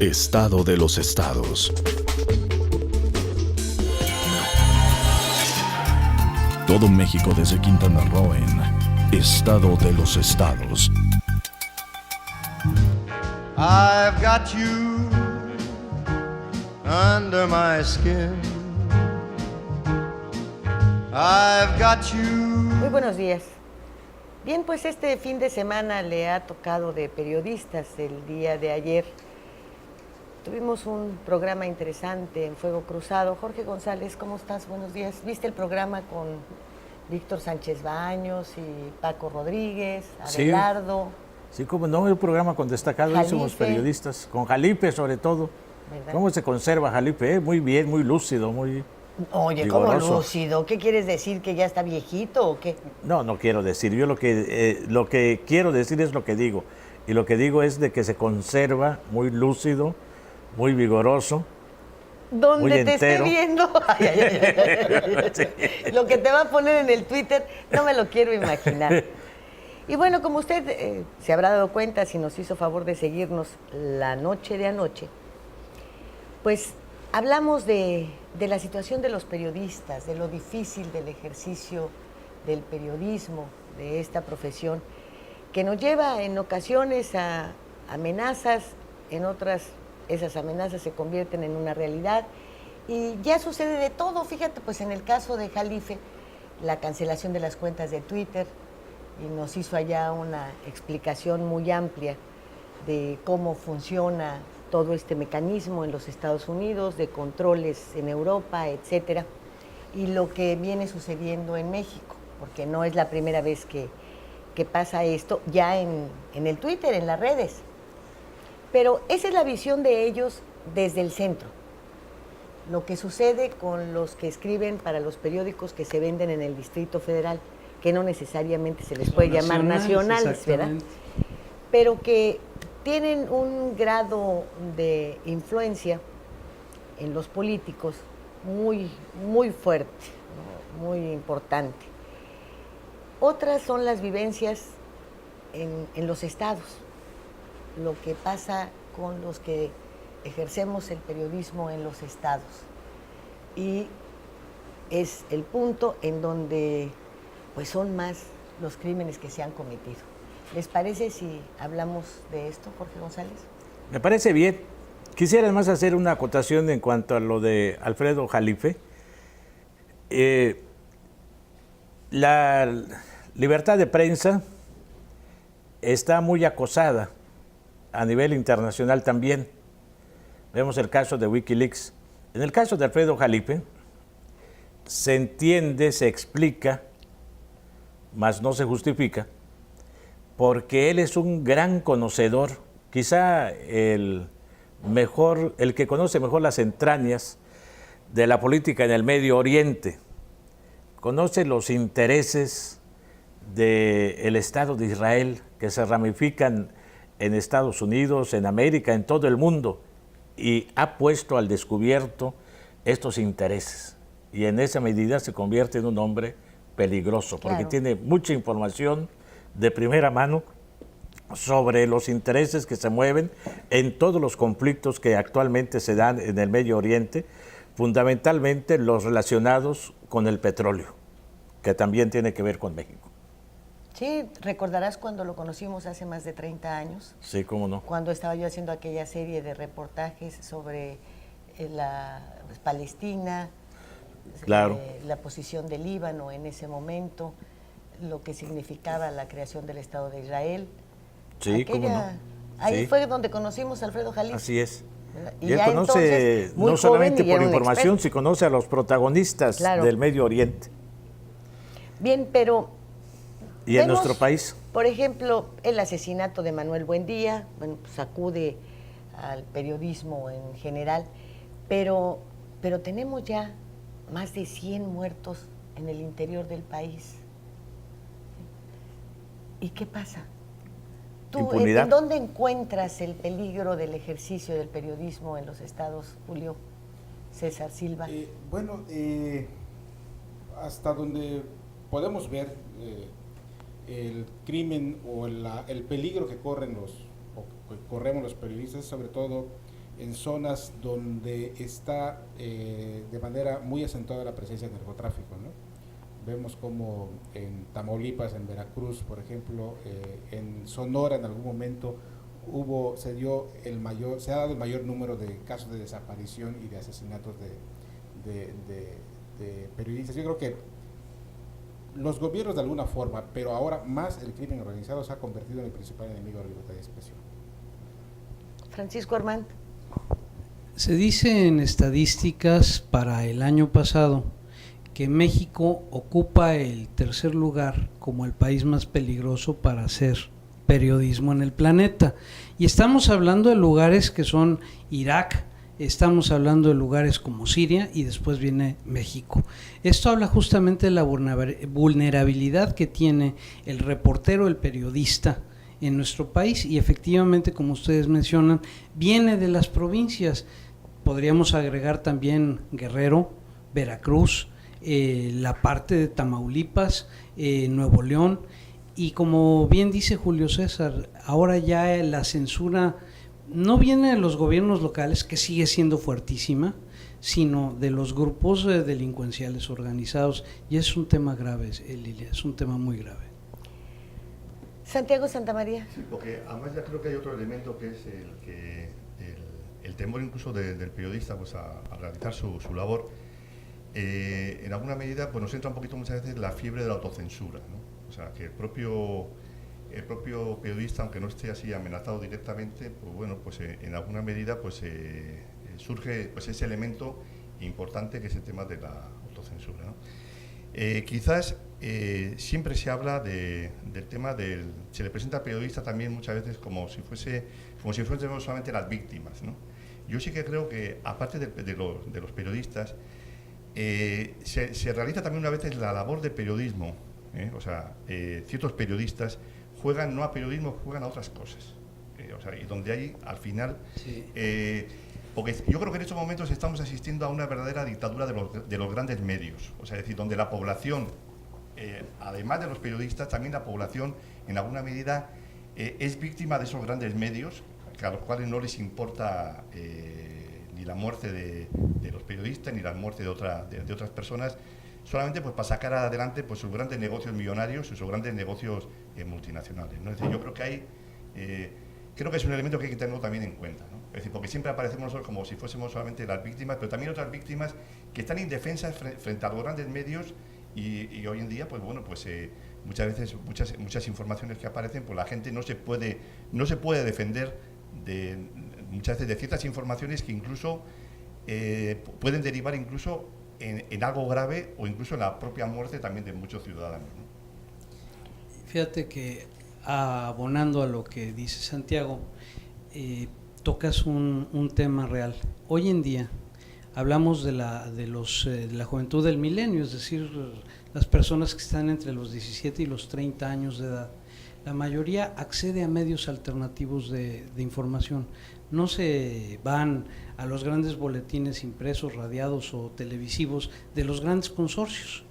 Estado de los estados. Todo México desde Quintana Roo en Estado de los estados. I've got you under my skin. I've got you. Muy buenos días. Bien, pues este fin de semana le ha tocado de periodistas el día de ayer. Tuvimos un programa interesante en Fuego Cruzado. Jorge González, ¿cómo estás? Buenos días. ¿Viste el programa con Víctor Sánchez Baños y Paco Rodríguez, Abelardo? Sí, como no, un programa con destacadísimos periodistas, con Jalipe sobre todo. ¿Verdad? ¿Cómo se conserva Jalipe? Muy bien, muy lúcido, muy Oye, vigoroso. ¿cómo lúcido? ¿Qué quieres decir? ¿Que ya está viejito o qué? No, no quiero decir. Yo lo que quiero decir es lo que digo. Y lo que digo es de que se conserva muy lúcido, muy vigoroso. Donde muy te entero. esté viendo. Sí. Lo que te va a poner en el Twitter, no me lo quiero imaginar. Y bueno, como usted se habrá dado cuenta, si nos hizo favor de seguirnos la noche de anoche, pues hablamos de la situación de los periodistas, de lo difícil del ejercicio del periodismo, de esta profesión, que nos lleva en ocasiones a amenazas, en otras esas amenazas se convierten en una realidad y ya sucede de todo. Fíjate, pues en el caso de Jalife, la cancelación de las cuentas de Twitter, y nos hizo allá una explicación muy amplia de cómo funciona todo este mecanismo en los Estados Unidos, de controles en Europa, etcétera, y lo que viene sucediendo en México, porque no es la primera vez que pasa esto ya en el Twitter, en las redes. Pero esa es la visión de ellos desde el centro. Lo que sucede con los que escriben para los periódicos que se venden en el Distrito Federal, que no necesariamente se les puede llamar nacionales, ¿verdad? Pero que tienen un grado de influencia en los políticos muy, muy fuerte, ¿no? Muy importante. Otras son las vivencias en los estados, lo que pasa con los que ejercemos el periodismo en los estados. Y es el punto en donde pues son más los crímenes que se han cometido. ¿Les parece si hablamos de esto, Jorge González? Me parece bien. Quisiera además hacer una acotación en cuanto a lo de Alfredo Jalife. La libertad de prensa está muy acosada a nivel internacional también. Vemos el caso de Wikileaks. En el caso de Alfredo Jalife, se entiende, se explica, mas no se justifica, porque él es un gran conocedor, quizá el que conoce mejor las entrañas de la política en el Medio Oriente. Conoce los intereses del Estado de Israel que se ramifican en Estados Unidos, en América, en todo el mundo, y ha puesto al descubierto estos intereses. Y en esa medida se convierte en un hombre peligroso, porque claro, tiene mucha información de primera mano sobre los intereses que se mueven en todos los conflictos que actualmente se dan en el Medio Oriente, fundamentalmente los relacionados con el petróleo, que también tiene que ver con México. Sí, recordarás cuando lo conocimos hace más de 30 años. Sí, cómo no. Cuando estaba yo haciendo aquella serie de reportajes sobre Palestina, claro, la posición del Líbano en ese momento, lo que significaba la creación del Estado de Israel. Sí, cómo no. Ahí sí. fue donde conocimos a Alfredo Jalife. Así es. Y él conoce entonces, no solamente por información, experto, sino conoce a los protagonistas claro, del Medio Oriente. Bien, pero ¿y en nuestro país? Por ejemplo, el asesinato de Manuel Buendía, bueno, pues sacude al periodismo en general, pero tenemos ya más de 100 muertos en el interior del país. ¿Y qué pasa? ¿Tú impunidad. ¿En dónde encuentras el peligro del ejercicio del periodismo en los estados, Julio César Silva? Hasta donde podemos ver, el crimen o el peligro que corremos los periodistas, sobre todo en zonas donde está de manera muy acentuada la presencia del narcotráfico, ¿no? Vemos como en Tamaulipas, en Veracruz, por ejemplo, en Sonora en algún momento se ha dado el mayor número de casos de desaparición y de asesinatos de periodistas. Yo creo que los gobiernos de alguna forma, pero ahora más el crimen organizado, se ha convertido en el principal enemigo de la libertad de expresión. Francisco Armand. Se dice en estadísticas para el año pasado que México ocupa el tercer lugar como el país más peligroso para hacer periodismo en el planeta. Y estamos hablando de lugares que son Irak, estamos hablando de lugares como Siria y después viene México. Esto habla justamente de la vulnerabilidad que tiene el reportero, el periodista en nuestro país, y efectivamente, como ustedes mencionan, viene de las provincias. Podríamos agregar también Guerrero, Veracruz, la parte de Tamaulipas, Nuevo León, y como bien dice Julio César, ahora ya la censura no viene de los gobiernos locales, que sigue siendo fuertísima, sino de los grupos delincuenciales organizados, y es un tema grave, Lilia, es un tema muy grave. Santiago Santamaría. Sí, porque además ya creo que hay otro elemento que es el temor incluso del periodista pues a realizar su labor. En alguna medida pues nos entra un poquito muchas veces la fiebre de la autocensura, ¿no? O sea, que el propio periodista, aunque no esté así amenazado directamente, pues bueno, pues en alguna medida pues surge pues ese elemento importante que es el tema de la autocensura, ¿no? Quizás siempre se habla del tema se le presenta al periodista también muchas veces como si fuésemos solamente las víctimas, ¿no? Yo sí que creo que aparte de los periodistas se realiza también a veces la labor de periodismo, o sea, ciertos periodistas juegan no a periodismo, juegan a otras cosas, o sea, y donde hay al final sí. Porque yo creo que en estos momentos estamos asistiendo a una verdadera dictadura de los grandes medios, o sea, es decir, donde la población, además de los periodistas, también la población en alguna medida es víctima de esos grandes medios, a los cuales no les importa ni la muerte de los periodistas, ni la muerte de otras personas, solamente pues para sacar adelante pues sus grandes negocios millonarios y sus grandes negocios multinacionales, ¿no? Es decir, yo creo que creo que es un elemento que hay que tenerlo también en cuenta, ¿no? Es decir, porque siempre aparecemos nosotros como si fuésemos solamente las víctimas, pero también otras víctimas que están indefensas frente a los grandes medios y hoy en día, pues bueno, pues muchas veces, muchas informaciones que aparecen, pues la gente no se puede defender muchas veces de ciertas informaciones que incluso pueden derivar incluso en algo grave o incluso en la propia muerte también de muchos ciudadanos, ¿no? Fíjate que abonando a lo que dice Santiago, tocas un tema real. Hoy en día hablamos de la juventud del milenio, es decir, las personas que están entre los 17 y los 30 años de edad. La mayoría accede a medios alternativos de información. No se van a los grandes boletines impresos, radiados o televisivos de los grandes consorcios.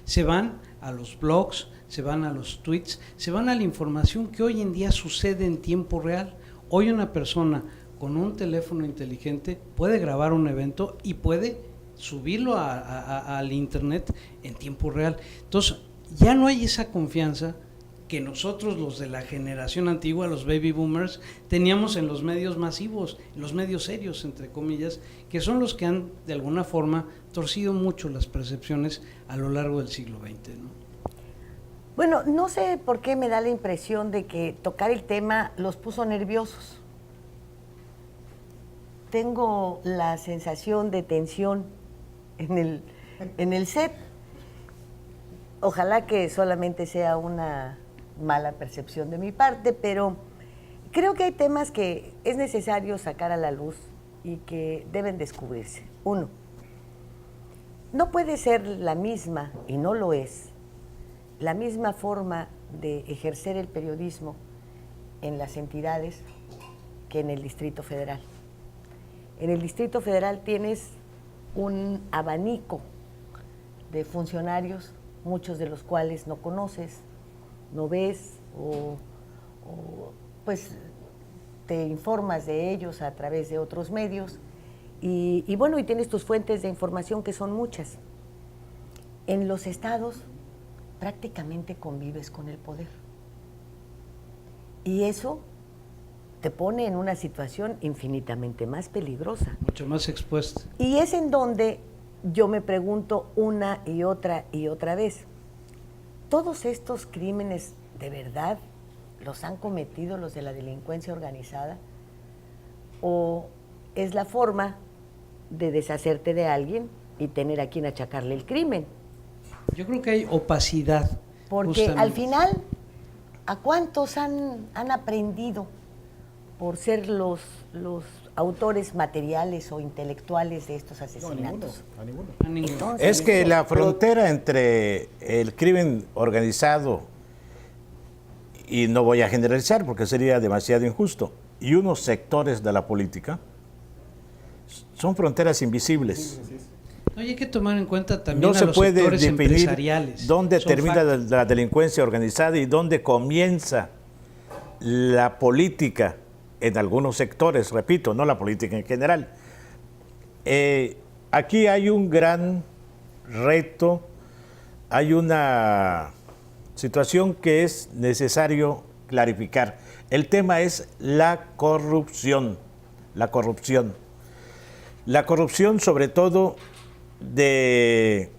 Se van a los blogs, se van a los tweets, se van a la información que hoy en día sucede en tiempo real. Hoy una persona con un teléfono inteligente puede grabar un evento y puede subirlo al internet en tiempo real. Entonces ya no hay esa confianza que nosotros, los de la generación antigua, los baby boomers, teníamos en los medios masivos, en los medios serios, entre comillas, que son los que han de alguna forma torcido mucho las percepciones a lo largo del siglo XX, ¿no? Bueno, no sé por qué me da la impresión de que tocar el tema los puso nerviosos. Tengo la sensación de tensión en el set. Ojalá que solamente sea una mala percepción de mi parte, pero creo que hay temas que es necesario sacar a la luz y que deben descubrirse. Uno, no puede ser la misma, y no lo es, la misma forma de ejercer el periodismo en las entidades que en el Distrito Federal. En el Distrito Federal tienes un abanico de funcionarios, muchos de los cuales no conoces, no ves pues te informas de ellos a través de otros medios y bueno, y tienes tus fuentes de información que son muchas. En los estados prácticamente convives con el poder y eso te pone en una situación infinitamente más peligrosa. Mucho más expuesta. Y es en donde yo me pregunto una y otra vez, ¿todos estos crímenes de verdad los han cometido los de la delincuencia organizada? ¿O es la forma de deshacerte de alguien y tener a quien achacarle el crimen? Yo creo que hay opacidad. Porque justamente. al final, ¿a cuántos han aprendido por ser los autores materiales o intelectuales de estos asesinatos? A ninguno. A ninguno. Entonces, Es que la frontera entre el crimen organizado, y no voy a generalizar porque sería demasiado injusto, y unos sectores de la política, son fronteras invisibles. No, y hay que tomar en cuenta también No a se los puede sectores definir empresariales. dónde Son termina factos. la delincuencia organizada y dónde comienza la política en algunos sectores, repito, no la política en general. Aquí hay un gran reto, hay una situación que es necesario clarificar. El tema es la corrupción. La corrupción. La corrupción sobre todo de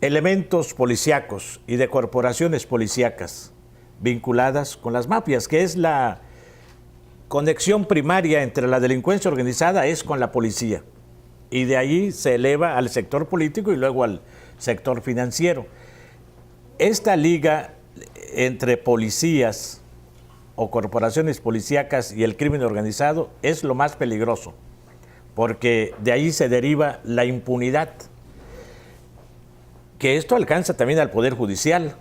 elementos policíacos y de corporaciones policíacas vinculadas con las mafias, que es la conexión primaria entre la delincuencia organizada es con la policía. Y de ahí se eleva al sector político y luego al sector financiero. Esta liga entre policías o corporaciones policíacas y el crimen organizado es lo más peligroso, porque de ahí se deriva la impunidad, que esto alcanza también al Poder Judicial,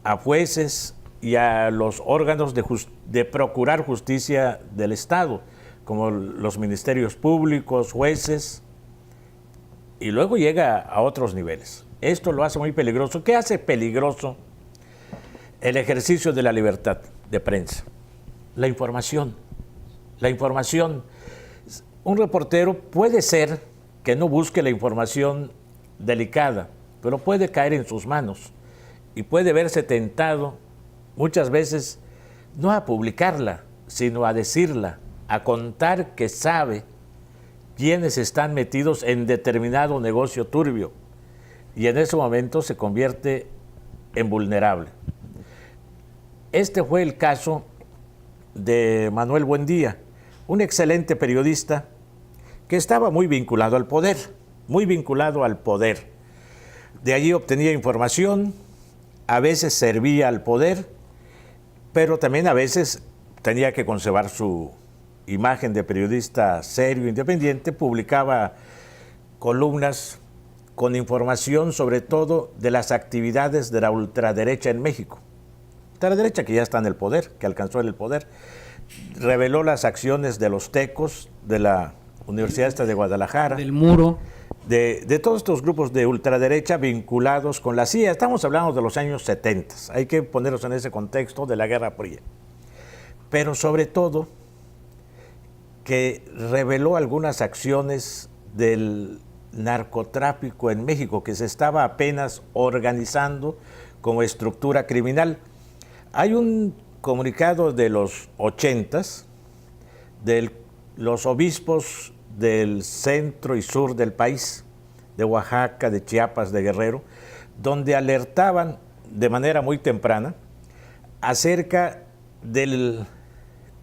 a jueces y a los órganos de procurar justicia del Estado, como los ministerios públicos, jueces, y luego llega a otros niveles. Esto lo hace muy peligroso. ¿Qué hace peligroso el ejercicio de la libertad de prensa? La información. La información. Un reportero puede ser que no busque la información delicada, pero puede caer en sus manos y puede verse tentado muchas veces no a publicarla, sino a decirla, a contar que sabe quiénes están metidos en determinado negocio turbio y en ese momento se convierte en vulnerable. Este fue el caso de Manuel Buendía, un excelente periodista que estaba muy vinculado al poder, muy vinculado al poder. De allí obtenía información, a veces servía al poder, pero también a veces tenía que conservar su imagen de periodista serio, independiente, publicaba columnas con información sobre todo de las actividades de la ultraderecha en México. Ultraderecha que ya está en el poder, que alcanzó el poder. Reveló las acciones de los tecos, de la Universidad Esta de Guadalajara. Del Muro. De todos estos grupos de ultraderecha vinculados con la CIA. Estamos hablando de los años 70. Hay que ponerlos en ese contexto de la Guerra Fría. Pero sobre todo, que reveló algunas acciones del narcotráfico en México, que se estaba apenas organizando como estructura criminal. Hay un comunicado de los 80s de los obispos del centro y sur del país, de Oaxaca, de Chiapas, de Guerrero, donde alertaban de manera muy temprana acerca de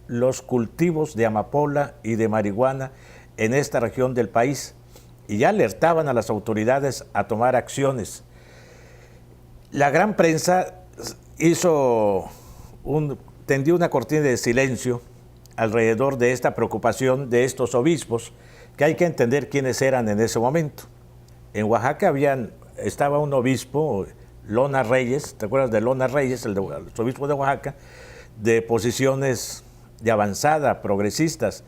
los cultivos de amapola y de marihuana en esta región del país y ya alertaban a las autoridades a tomar acciones. La gran prensa tendió una cortina de silencio alrededor de esta preocupación de estos obispos, que hay que entender quiénes eran en ese momento. En Oaxaca estaba un obispo, Lona Reyes, ¿te acuerdas de Lona Reyes, el obispo de Oaxaca, de posiciones de avanzada, progresistas?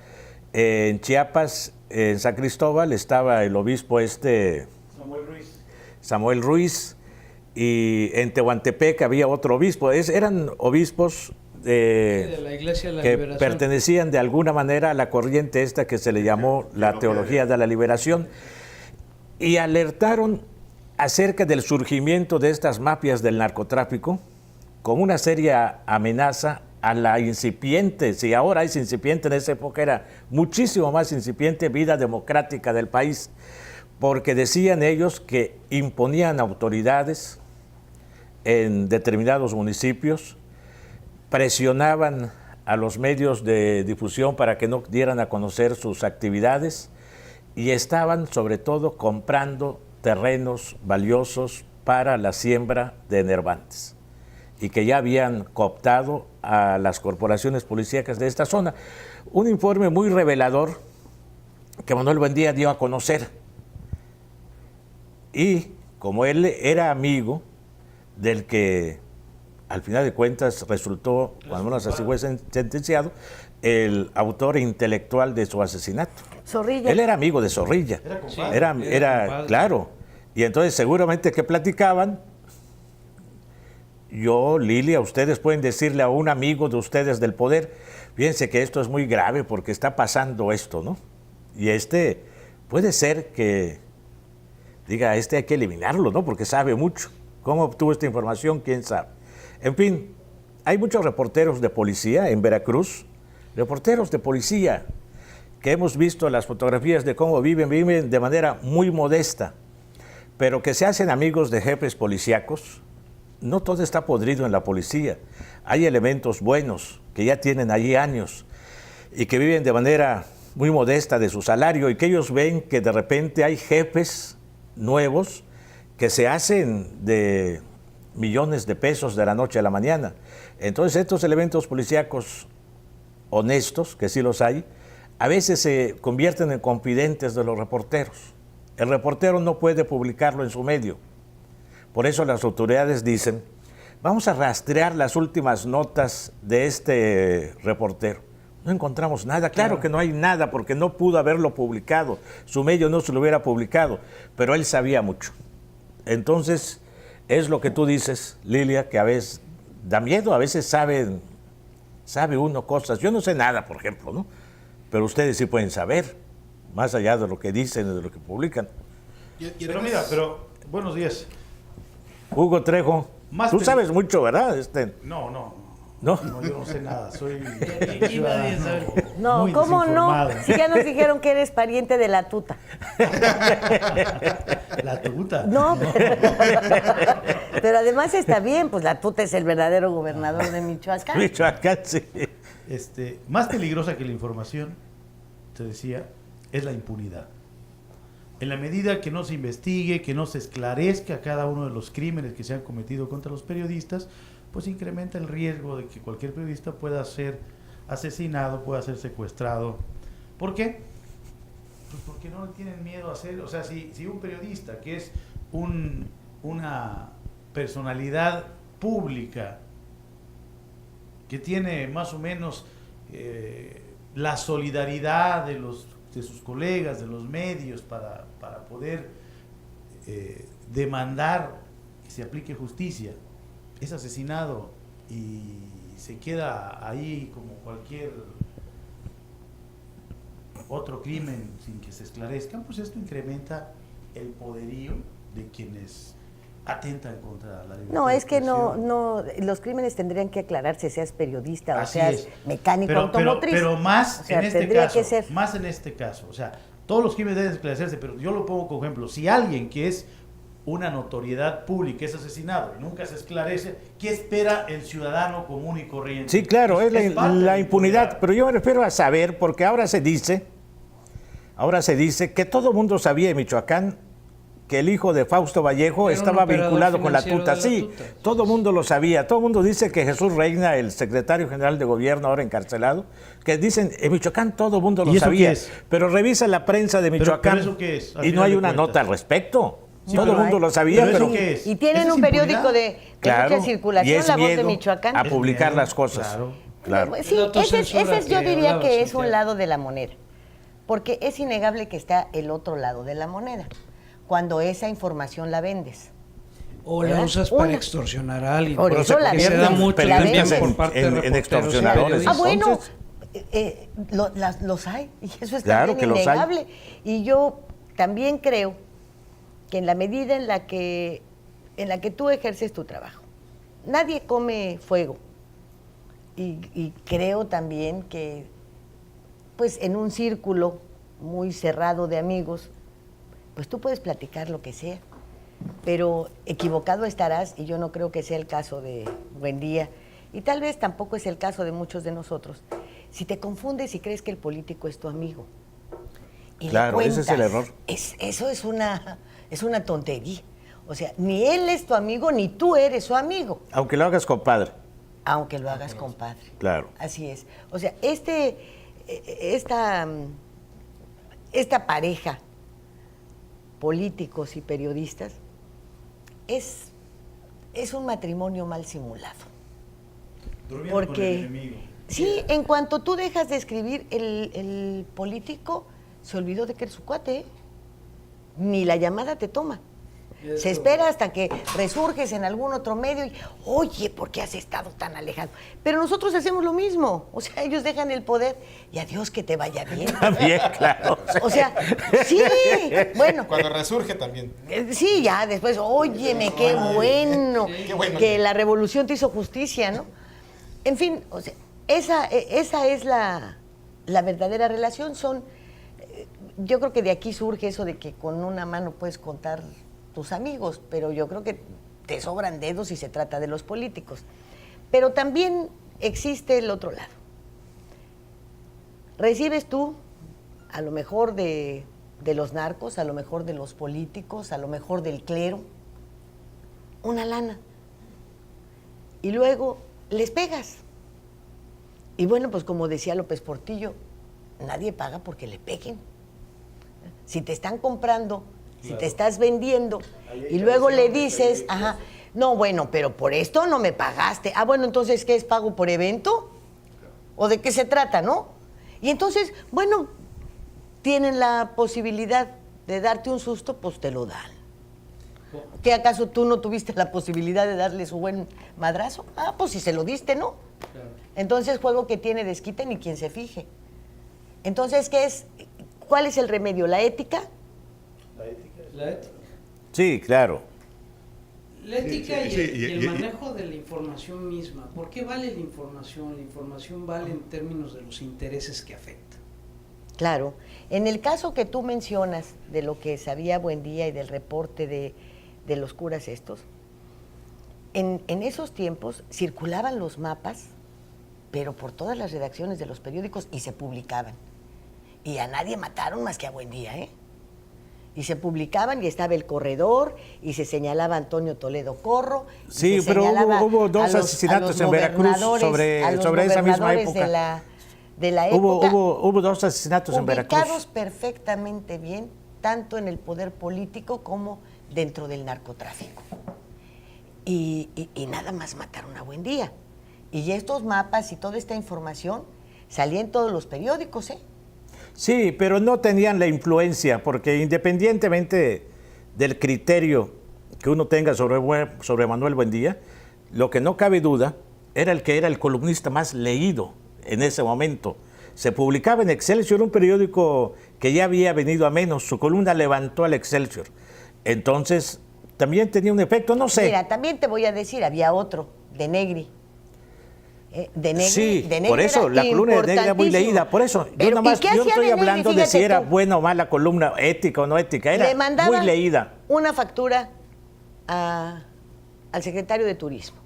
En Chiapas, en San Cristóbal, estaba el obispo Samuel Ruiz, y en Tehuantepec había otro obispo. Eran obispos de la Iglesia de la que Liberación. pertenecían de alguna manera a la corriente esta que se le llamó la Teología de la Liberación, y alertaron acerca del surgimiento de estas mafias del narcotráfico como una seria amenaza a la incipiente, si ahora es incipiente, en esa época era muchísimo más incipiente, vida democrática del país, porque decían ellos que imponían autoridades en determinados municipios, presionaban a los medios de difusión para que no dieran a conocer sus actividades y estaban sobre todo comprando terrenos valiosos para la siembra de enervantes y que ya habían cooptado a las corporaciones policíacas de esta zona. Un informe muy revelador que Manuel Buendía dio a conocer. Y como él era amigo del que al final de cuentas resultó, cuando menos así fue sentenciado, el autor intelectual de su asesinato. Zorrilla. Él era amigo de Zorrilla. Era compadre. claro. Y entonces seguramente que platicaban. Yo, Lilia, ustedes pueden decirle a un amigo de ustedes del poder, fíjense que esto es muy grave porque está pasando esto, ¿no? Y puede ser que diga, hay que eliminarlo, ¿no? Porque sabe mucho. ¿Cómo obtuvo esta información? ¿Quién sabe? En fin, hay muchos reporteros de policía en Veracruz, reporteros de policía, que hemos visto las fotografías de cómo viven de manera muy modesta, pero que se hacen amigos de jefes policíacos. No todo está podrido en la policía. Hay elementos buenos que ya tienen allí años y que viven de manera muy modesta de su salario y que ellos ven que de repente hay jefes nuevos que se hacen de millones de pesos de la noche a la mañana. Entonces estos elementos policíacos honestos, que sí los hay, a veces se convierten en confidentes de los reporteros. El reportero no puede publicarlo en su medio. Por eso las autoridades dicen, vamos a rastrear las últimas notas de este reportero. No encontramos nada, claro que no hay nada porque no pudo haberlo publicado, su medio no se lo hubiera publicado, pero él sabía mucho. Entonces, es lo que tú dices, Lilia, que a veces da miedo, a veces sabe uno cosas. Yo no sé nada, por ejemplo, ¿no? Pero ustedes sí pueden saber, más allá de lo que dicen y de lo que publican. Pero mira, buenos días. Hugo Trejo, tú sabes mucho, ¿verdad? No, ¿No? yo no sé nada, soy Aquí nadie sabe. No, muy ¿cómo no? desinformado. Si ya nos dijeron que eres pariente de la tuta. La tuta. No, pero además está bien, pues la tuta es el verdadero gobernador de Michoacán. Michoacán, sí. Más peligrosa que la información, te decía, es la impunidad. En la medida que no se investigue, que no se esclarezca cada uno de los crímenes que se han cometido contra los periodistas, pues incrementa el riesgo de que cualquier periodista pueda ser asesinado, pueda ser secuestrado. ¿Por qué? Pues porque no le tienen miedo a hacer, o sea, si un periodista que es una personalidad pública, que tiene más o menos la solidaridad de sus colegas, de los medios, para poder demandar que se aplique justicia, es asesinado y se queda ahí como cualquier otro crimen sin que se esclarezcan, pues esto incrementa el poderío de quienes atentan contra la libertad. No, es que de expresión. no, los crímenes tendrían que aclararse, seas periodista Así o seas es. mecánico automotriz. Pero más O sea, en este tendría caso, que ser. más en este caso, o sea, todos los crímenes deben esclarecerse, pero yo lo pongo como ejemplo, si alguien que es una notoriedad pública es asesinado y nunca se esclarece, ¿qué espera el ciudadano común y corriente? Sí, claro, es parte de la impunidad, pero yo me refiero a saber, porque ahora se dice que todo el mundo sabía en Michoacán que el hijo de Fausto Vallejo Era un estaba operador vinculado con la financiero tuta. de la Sí, tuta. todo el mundo lo sabía. Todo el mundo dice que Jesús Reina, el secretario general de gobierno ahora encarcelado, que dicen, en Michoacán todo el mundo lo ¿Y eso sabía. qué es? Pero revisa la prensa de Michoacán pero ¿eso qué es, al y no final hay de una cuentas? nota al respecto. Sí, todo el pero mundo hay- lo sabía, pero pero... ¿eso qué es? Y tienen ¿Esa un es periódico impunidad? de Claro, mucha circulación, y es La Voz de miedo Michoacán. a Es publicar miedo, las cosas. claro. Sí, La ese autocensura es, yo que diría hablaba que es un Santiago. lado de la moneda, porque es innegable que está el otro lado de la moneda, cuando esa información la vendes. O la ¿verdad? usas para extorsionar a alguien. Por eso la que se da venden, mucho la también venden. por parte de en reporteros y extorsionadores. periodistas. Bueno, Entonces, los hay, y eso es Claro también que los hay. innegable. Y yo también creo que en la medida en la que tú ejerces tu trabajo, nadie come fuego. Y creo también que, pues, en un círculo muy cerrado de amigos, pues tú puedes platicar lo que sea, pero equivocado estarás, y yo no creo que sea el caso de Buendía, y tal vez tampoco es el caso de muchos de nosotros, si te confundes y crees que el político es tu amigo. Y Claro, le ese es el cuentas, error. Eso es una tontería. O sea, ni él es tu amigo, ni tú eres su amigo, aunque lo hagas, compadre. aunque lo hagas compadre. Claro. Así es. O sea, esta pareja, políticos y periodistas, es un matrimonio mal simulado. Durmiendo con Porque, el enemigo. sí, en cuanto tú dejas de escribir, el político se olvidó de que eres su cuate, ¿eh? Ni la llamada te toma. Se espera hasta que resurges en algún otro medio y, oye, ¿por qué has estado tan alejado? Pero nosotros hacemos lo mismo. O sea, ellos dejan el poder y adiós, que te vaya bien. Bien, claro. O sea, sí, bueno. Cuando resurge también. Sí, ya después, óyeme, qué bueno, Qué bueno. que la revolución te hizo justicia, ¿no? En fin, o sea, esa es la verdadera relación. Yo creo que de aquí surge eso de que con una mano puedes contar tus amigos, pero yo creo que te sobran dedos si se trata de los políticos. Pero también existe el otro lado. Recibes tú, a lo mejor de los narcos, a lo mejor de los políticos, a lo mejor del clero, una lana. Y luego les pegas. Y bueno, pues como decía López Portillo, nadie paga porque le peguen. Si te están comprando, si te estás vendiendo, y luego le dices, ajá, no, bueno, pero por esto no me pagaste. Ah, bueno, entonces, ¿qué es pago por evento? ¿O de qué se trata, no? Y entonces, bueno, tienen la posibilidad de darte un susto, pues te lo dan. ¿Qué acaso tú no tuviste la posibilidad de darle su buen madrazo? Ah, pues si se lo diste, ¿no? Entonces, juego que tiene desquite ni quien se fije. Entonces, ¿cuál es el remedio? ¿La ética? La ética. Sí, claro. La ética Sí, y el manejo de la información misma. ¿Por qué vale la información? La información vale en términos de los intereses que afecta. Claro. En el caso que tú mencionas de lo que sabía Buendía y del reporte de los curas estos, en esos tiempos circulaban los mapas, pero por todas las redacciones de los periódicos, y se publicaban. Y a nadie mataron más que a Buendía, ¿eh? Y se publicaban y estaba el corredor y se señalaba a Antonio Toledo Corro. Sí, pero hubo dos asesinatos en Veracruz sobre esa misma época. De la época. Hubo dos asesinatos en Veracruz. Ubicados perfectamente bien, tanto en el poder político como dentro del narcotráfico. Y nada más mataron a Buendía. Y estos mapas y toda esta información salía en todos los periódicos, ¿eh? Sí, pero no tenían la influencia, porque independientemente del criterio que uno tenga sobre Manuel Buendía, lo que no cabe duda era el que era el columnista más leído en ese momento. Se publicaba en Excelsior, un periódico que ya había venido a menos. Su columna levantó al Excelsior. Entonces, también tenía un efecto, no sé. Mira, también te voy a decir, había otro, de Negri. Sí, por eso, la columna de Negri era muy leída, por eso. Yo no estoy hablando de si era buena o mala columna, ética o no ética, era muy leída. Una factura al secretario de Turismo.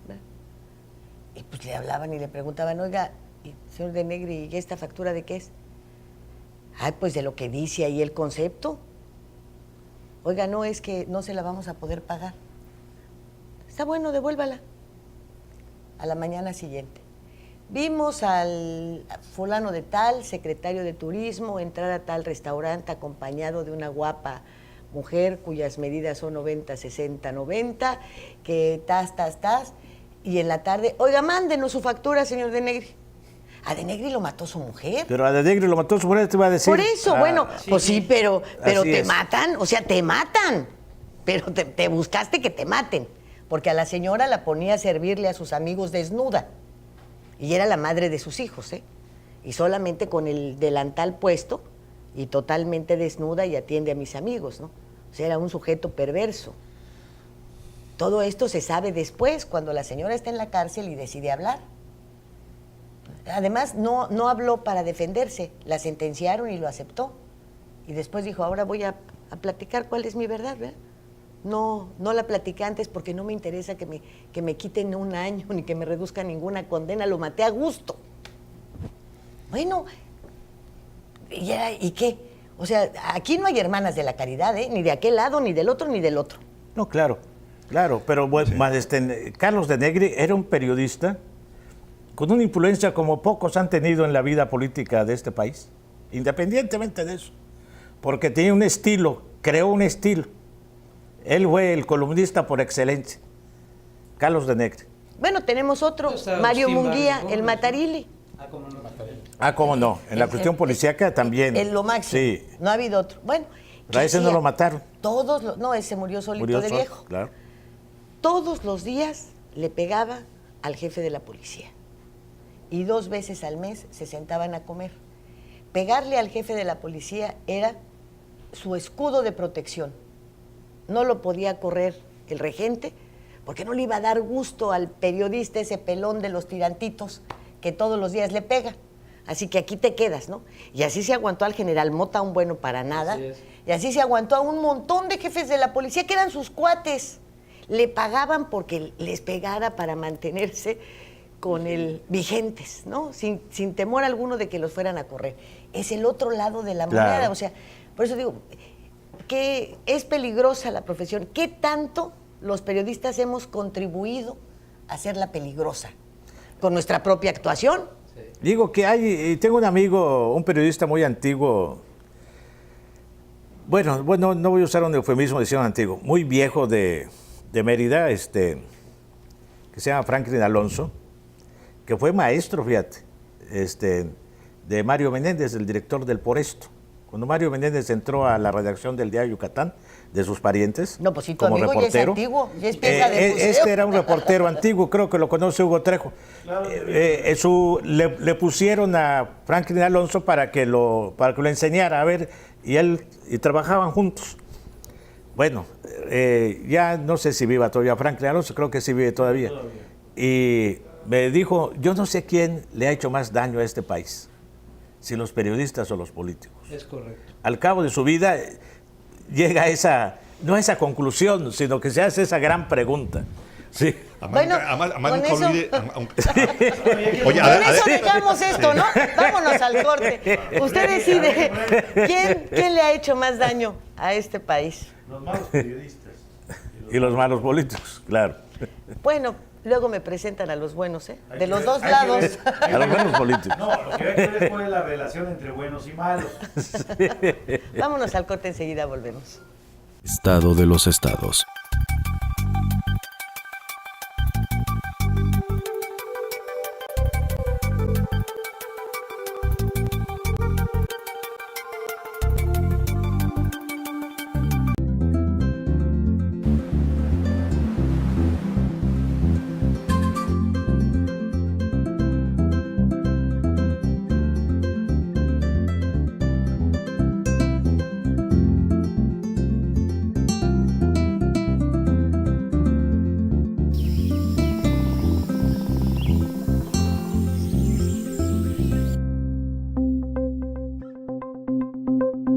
¿Verdad? Y pues le hablaban y le preguntaban, oiga, señor de Negri, ¿y esta factura de qué es? Ay, pues de lo que dice ahí el concepto. Oiga, no, es que no se la vamos a poder pagar. Está bueno, devuélvala. A la mañana siguiente. Vimos al fulano de tal, secretario de Turismo, entrar a tal restaurante acompañado de una guapa mujer cuyas medidas son 90, 60, 90, que tas, y en la tarde, oiga, mándenos su factura, señor de Negri. A de Negri lo mató su mujer. Pero a de Negri lo mató su mujer, te iba a decir. Por eso, bueno, sí, pues sí, pero te es. matan, o sea, te matan. pero te buscaste que te maten, porque a la señora la ponía a servirle a sus amigos desnuda, y era la madre de sus hijos, ¿eh? Y solamente con el delantal puesto y totalmente desnuda y atiende a mis amigos, ¿no? O sea, era un sujeto perverso. Todo esto se sabe después, cuando la señora está en la cárcel y decide hablar. Además, no habló para defenderse, la sentenciaron y lo aceptó. Y después dijo, ahora voy a platicar cuál es mi verdad, ¿verdad? No la platicé antes porque no me interesa que me quiten un año ni que me reduzcan ninguna condena, lo maté a gusto. Bueno, ¿y qué? O sea, aquí no hay hermanas de la caridad, ¿eh? Ni de aquel lado, ni del otro, ni del otro. No, claro, pero bueno, Carlos de Negri era un periodista con una influencia como pocos han tenido en la vida política de este país, independientemente de eso, porque tenía un estilo, creó un estilo. Él fue el columnista por excelencia, Carlos de Negri. Bueno, tenemos otro, Mario Munguía, el Matarili. Cómo no, en la cuestión policíaca también. En lo máximo, sí. No ha habido otro. Bueno, a ese no lo mataron. No, ese murió solito de viejo. Claro. Todos los días le pegaba al jefe de la policía. Y 2 veces al mes se sentaban a comer. Pegarle al jefe de la policía era su escudo de protección. No lo podía correr el regente, porque no le iba a dar gusto al periodista, ese pelón de los tirantitos, que todos los días le pega. Así que aquí te quedas, ¿no? Y así se aguantó al general Mota, un bueno para nada. Y así se aguantó a un montón de jefes de la policía que eran sus cuates. Le pagaban porque les pegara para mantenerse con el vigentes, ¿no? Sin temor alguno de que los fueran a correr. Es el otro lado de la moneda. O sea, por eso digo que es peligrosa la profesión. ¿Qué tanto los periodistas hemos contribuido a hacerla peligrosa? Con nuestra propia actuación. Sí. Digo que tengo un amigo, un periodista muy antiguo, bueno, no voy a usar un eufemismo diciendo antiguo, muy viejo de Mérida, que se llama Franklin Alonso, que fue maestro, fíjate, de Mario Menéndez, el director del Por Esto. Cuando Mario Menéndez entró a la redacción del Diario Yucatán, de sus parientes, no, pues si tu como amigo reportero. Ya es antiguo, ya es pieza de museo. Este era un reportero antiguo, creo que lo conoce Hugo Trejo. Claro. Le pusieron a Franklin Alonso para que lo enseñara a ver, y trabajaban juntos. Bueno, ya no sé si viva todavía Franklin Alonso, creo que sí vive todavía. Y me dijo, yo no sé quién le ha hecho más daño a este país, si los periodistas o los políticos. Es correcto. Al cabo de su vida llega no a esa conclusión, sino que se hace esa gran pregunta. Sí. Bueno, con eso dejamos esto, ¿no? Vámonos al corte. Usted decide quién le ha hecho más daño a este país. Los malos periodistas. Y los malos políticos, claro. Bueno, luego me presentan a los buenos, ¿eh? De los dos lados. A los buenos políticos. No, lo que hay que ver es cuál es la relación entre buenos y malos. Sí. Vámonos al corte, enseguida volvemos. Estado de los estados.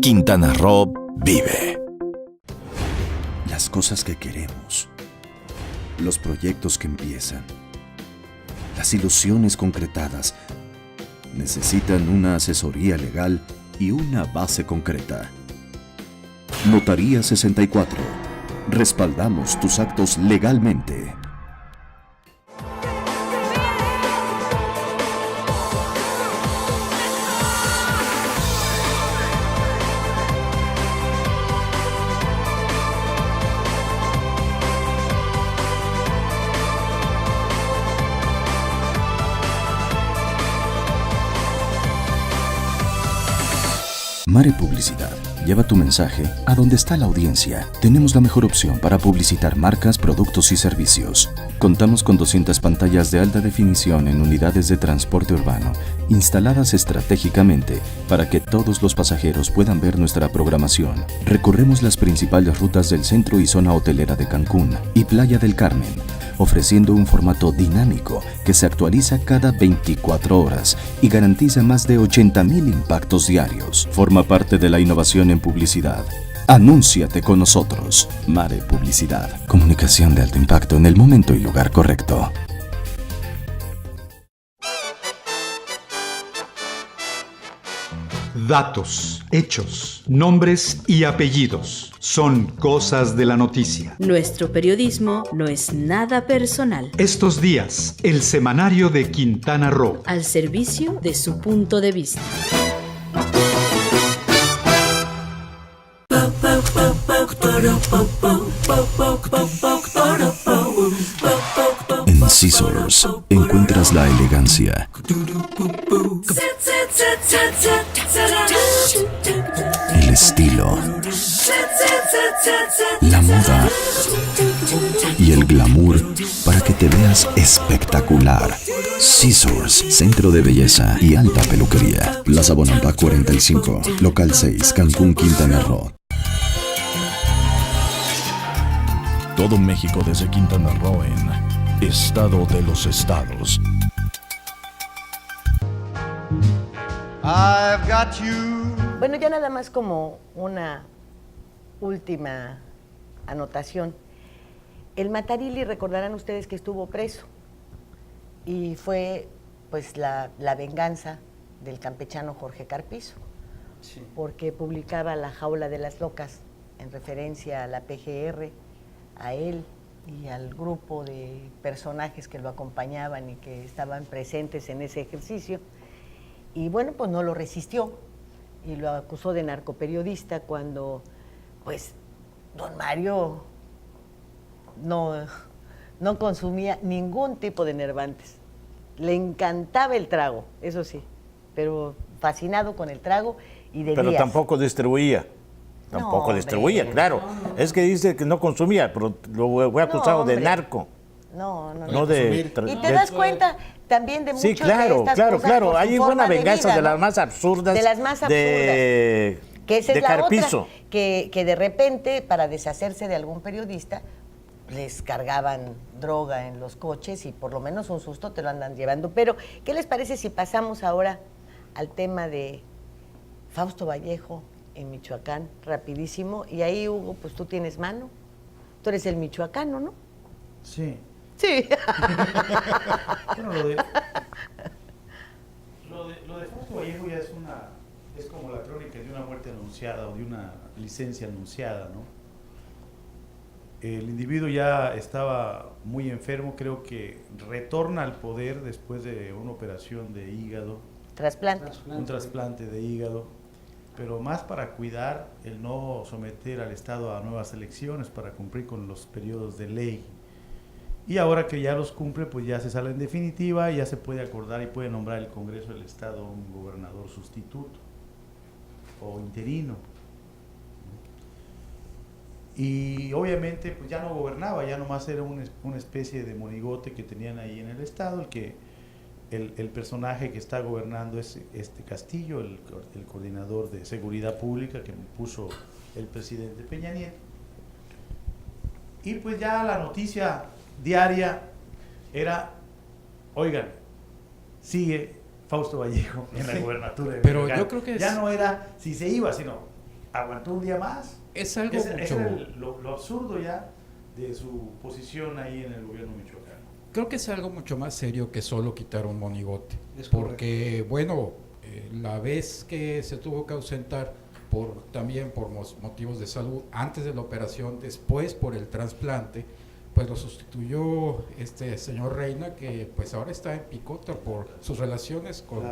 Quintana Roo vive. Las cosas que queremos, los proyectos que empiezan, las ilusiones concretadas, necesitan una asesoría legal y una base concreta. Notaría 64. Respaldamos tus actos legalmente. Mare Publicidad, Lleva tu mensaje a donde está la audiencia. Tenemos la mejor opción para publicitar marcas, productos y servicios. Contamos con 200 pantallas de alta definición en unidades de transporte urbano, instaladas estratégicamente para que todos los pasajeros puedan ver nuestra programación. Recorremos las principales rutas del centro y zona hotelera de Cancún y Playa del Carmen, ofreciendo un formato dinámico que se actualiza cada 24 horas y garantiza más de 80,000 impactos diarios. Forma parte de la innovación en publicidad. Anúnciate con nosotros. Mare Publicidad. Comunicación de alto impacto en el momento y lugar correcto. Datos, hechos, nombres y apellidos son cosas de la noticia. Nuestro periodismo no es nada personal. Estos días, el semanario de Quintana Roo. Al servicio de su punto de vista. En Scissors encuentras la elegancia, el estilo, la moda y el glamour para que te veas espectacular. Scissors, centro de belleza y alta peluquería. Plaza Bonampak 45, local 6, Cancún, Quintana Roo. Todo México desde Quintana Roo en Estado de los Estados. I've got you. Bueno, ya nada más como una última anotación. El Matarili, recordarán ustedes que estuvo preso y fue pues la venganza del campechano Jorge Carpizo, sí, porque publicaba La Jaula de las Locas en referencia a la PGR, a él y al grupo de personajes que lo acompañaban y que estaban presentes en ese ejercicio. Y bueno, pues no lo resistió y lo acusó de narcoperiodista cuando, pues, don Mario no consumía ningún tipo de enervantes. Le encantaba el trago, eso sí, pero fascinado con el trago y de Pero días. tampoco distribuía. Tampoco No, distribuía, hombre, claro. no. Es que dice que no consumía, pero lo voy acusado de hombre. narco. No. No de... Y te das cuenta también de muchas Sí, claro, de estas claro, cosas claro. por su Hay forma buena de venganza vida, de ¿no? las más absurdas. De las más absurdas. De esa es la Carpizo. otra, que de repente, para deshacerse de algún periodista, les cargaban droga en los coches y por lo menos un susto te lo andan llevando. Pero, ¿qué les parece si pasamos ahora al tema de Fausto Vallejo en Michoacán, rapidísimo? Y ahí, Hugo, pues tú tienes mano. Tú eres el michoacano, ¿no? Sí. Sí. Bueno, lo de Fausto Vallejo ya es como la crónica de una muerte anunciada o de una licencia anunciada, ¿no? El individuo ya estaba muy enfermo, creo que retorna al poder después de una operación de hígado. Trasplante. Un trasplante de hígado, pero más para cuidar el no someter al Estado a nuevas elecciones, para cumplir con los periodos de ley. Y ahora que ya los cumple, pues ya se sale en definitiva, ya se puede acordar y puede nombrar el Congreso del Estado un gobernador sustituto o interino. Y obviamente pues ya no gobernaba, ya nomás era una especie de monigote que tenían ahí en el Estado. El personaje que está gobernando es Castillo, el coordinador de seguridad pública que puso el presidente Peña Nieto. Y pues ya la noticia diaria era, oigan, sigue Fausto Vallejo en la gubernatura de Pero Michoacán. yo creo que ya no era si se iba, sino aguantó un día más. Es algo Ese mucho... era lo absurdo ya de su posición ahí en el gobierno michoacano. Creo que es algo mucho más serio que solo quitar un monigote. Es porque, bueno, la vez que se tuvo que ausentar también por motivos de salud, antes de la operación, después por el trasplante, pues lo sustituyó este señor Reina, que pues ahora está en picota por sus relaciones con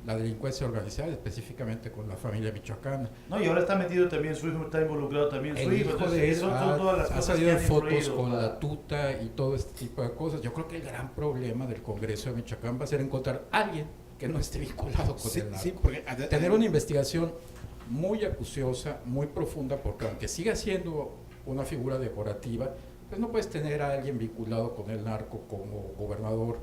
la delincuencia organizada, específicamente con la familia michoacana. No, y ahora está metido también su hijo, está involucrado también su El hijo. hijo de él son todas las ha cosas salido que en han fotos influido con para... la tuta y todo este tipo de cosas. Yo creo que el gran problema del Congreso de Michoacán va a ser encontrar a alguien que no esté vinculado con el narco. Sí, porque tener una investigación muy acuciosa, muy profunda, porque aunque siga siendo una figura decorativa, pues no puedes tener a alguien vinculado con el narco como gobernador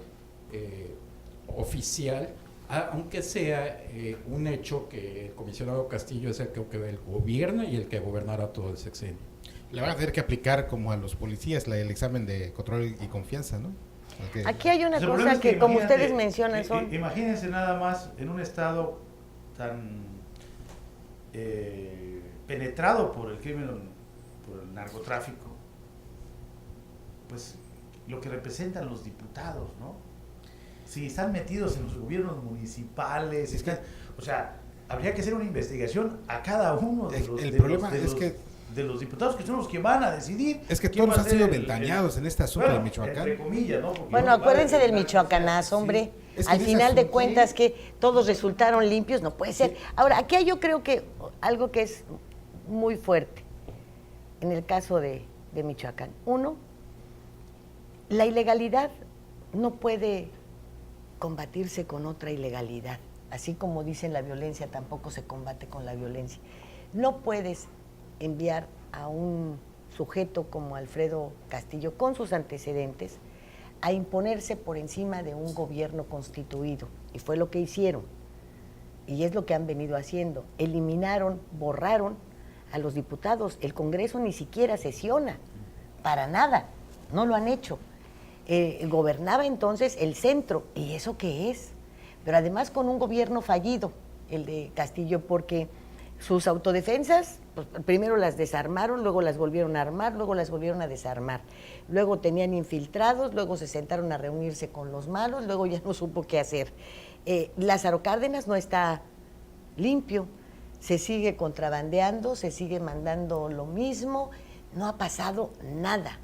oficial, aunque sea un hecho que el comisionado Castillo es el que gobierna y el que gobernará todo el sexenio. Le van a tener que aplicar como a los policías el examen de control y confianza, ¿no? Aquí hay una cosa que como ustedes mencionan son... Imagínense nada más en un estado tan penetrado por el crimen, por el narcotráfico, pues lo que representan los diputados, ¿no? Si están metidos en los gobiernos municipales, o sea, habría que hacer una investigación a cada uno de los diputados que son los que van a decidir. Es que todos han sido ventaneados en este asunto de Michoacán. Entre comillas, ¿no? Bueno, acuérdense del michoacanazo, hombre. Sí. Es que al final de cuentas que todos resultaron limpios, no puede ser. Sí. Ahora, aquí hay yo creo que algo que es muy fuerte en el caso de Michoacán. Uno, la ilegalidad no puede combatirse con otra ilegalidad. Así como dicen la violencia, tampoco se combate con la violencia. No puedes enviar a un sujeto como Alfredo Castillo, con sus antecedentes, a imponerse por encima de un gobierno constituido. Y fue lo que hicieron. Y es lo que han venido haciendo. Eliminaron, borraron a los diputados. El Congreso ni siquiera sesiona. Para nada. No lo han hecho. Gobernaba entonces el centro. ¿Y eso qué es? Pero además con un gobierno fallido, el de Castillo, porque sus autodefensas, pues, primero las desarmaron, luego las volvieron a armar, luego las volvieron a desarmar. Luego tenían infiltrados, luego se sentaron a reunirse con los malos, luego ya no supo qué hacer. Lázaro Cárdenas no está limpio, se sigue contrabandeando, se sigue mandando lo mismo, no ha pasado nada.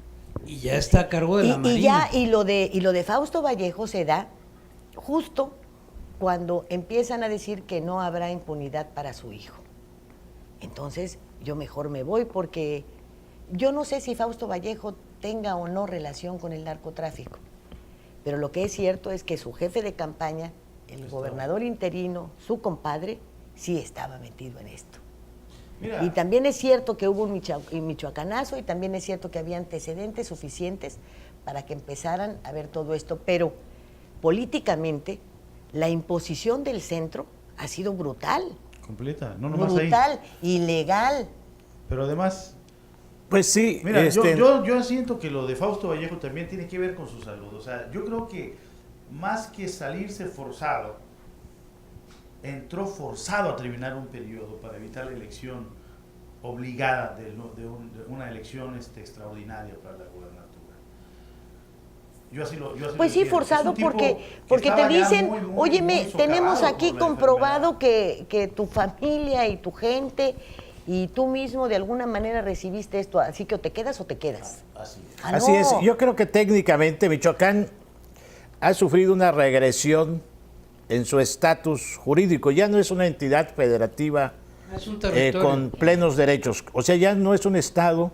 Y ya está a cargo de la Marina. Y lo de Fausto Vallejo se da justo cuando empiezan a decir que no habrá impunidad para su hijo. Entonces, yo mejor me voy porque yo no sé si Fausto Vallejo tenga o no relación con el narcotráfico, pero lo que es cierto es que su jefe de campaña, el gobernador interino, su compadre, sí estaba metido en esto. Mira. Y también es cierto que hubo un michoacanazo y también es cierto que había antecedentes suficientes para que empezaran a ver todo esto, pero políticamente la imposición del centro ha sido brutal. Completa, no nomás brutal, ahí. Ilegal. Pero además, pues sí. Mira, yo siento que lo de Fausto Vallejo también tiene que ver con su salud. O sea, yo creo que más que salirse forzado, entró forzado a terminar un periodo para evitar la elección obligada de una elección extraordinaria para la gobernatura. Pues sí, forzado porque te dicen, óyeme, tenemos aquí comprobado que tu familia y tu gente y tú mismo de alguna manera recibiste esto, así que o te quedas o te quedas. Así es, yo creo que técnicamente Michoacán ha sufrido una regresión en su estatus jurídico, ya no es una entidad federativa con plenos derechos, o sea, ya no es un estado,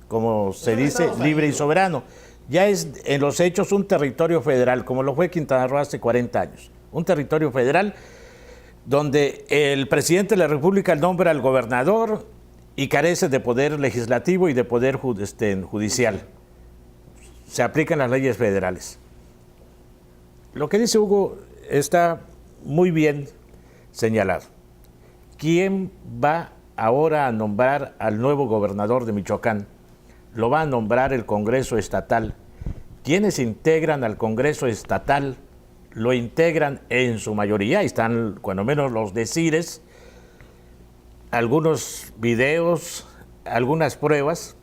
como se dice, libre y soberano. Ya es en los hechos un territorio federal, como lo fue Quintana Roo hace 40 años. Un territorio federal donde el presidente de la República nombra al gobernador y carece de poder legislativo y de poder judicial. Se aplican las leyes federales. Lo que dice Hugo está muy bien señalado. ¿Quién va ahora a nombrar al nuevo gobernador de Michoacán? Lo va a nombrar el Congreso Estatal. Quienes integran al Congreso Estatal lo integran en su mayoría, están cuando menos los decires, algunos videos, algunas pruebas,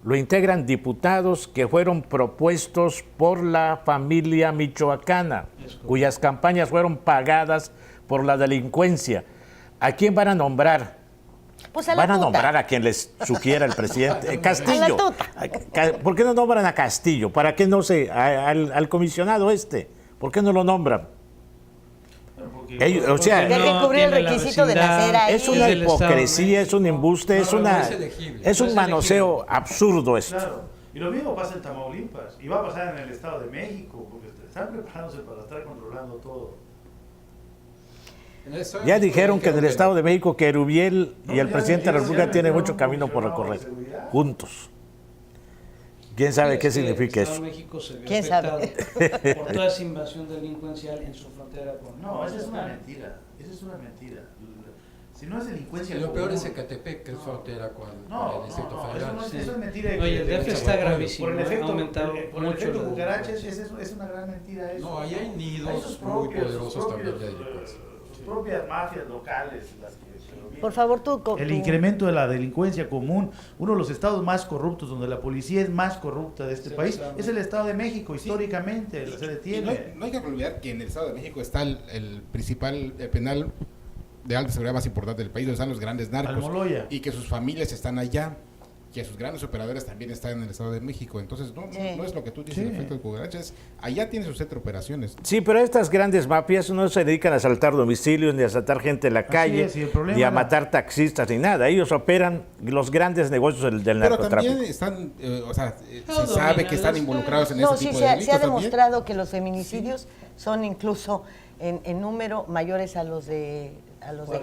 lo integran diputados que fueron propuestos por la familia michoacana, cuyas campañas fueron pagadas por la delincuencia. ¿A quién van a nombrar? Pues a van a nombrar a quien les sugiera el presidente. Castillo. ¿Por qué no nombran a Castillo? ¿Para qué no al comisionado ¿Por qué no lo nombran? O sea, hay que cubrir el requisito de nacer ahí. Es una hipocresía, es un embuste, es un manoseo absurdo esto. Claro. Y lo mismo pasa en Tamaulipas y va a pasar en el Estado de México, porque están preparándose para estar controlando todo. Ya dijeron que en el Estado de México que Erubiel y el presidente de la República tienen mucho camino por recorrer, juntos. ¿Quién sabe qué significa eso? El Estado de México se vio ¿Quién afectado sabe? por toda esa invasión delincuencial en su frontera con... No, esa es una mentira. Esa es una mentira. Si no es delincuencia... Lo peor es común. Ecatepec, que es frontera con No, el Distrito no, Federal. eso es mentira. Oye, el DF está gravísimo, Por el efecto, ha aumentado por el mucho efecto la cucarachas, delincuencia. es una gran mentira eso. No, ahí hay nidos sus muy propios- poderosos sus también propios, de delincuencia. sus propias mafias locales, las que se lo vienen. Por favor, tú... El incremento de la delincuencia común, uno de los estados más corruptos, donde la policía es más corrupta de este país, es el Estado de México, históricamente, se Y detiene. no hay que olvidar que en el Estado de México está el principal penal de alta seguridad más importante del país, donde están los grandes narcos. Almoloya. Y que sus familias están allá, que sus grandes operadores también están en el Estado de México. Entonces, no es lo que tú dices, el efecto de cucarachas. Allá tiene su centro de operaciones. Sí, pero estas grandes mafias no se dedican a asaltar domicilios, ni a asaltar gente en la calle, es, y el problema ni a era- matar taxistas, ni nada. Ellos operan los grandes negocios del Pero narcotráfico. también están, se Todo sabe domina que están las involucrados en No, ese sí, tipo se de ha delitos también. demostrado que los feminicidios son incluso en número mayores a los de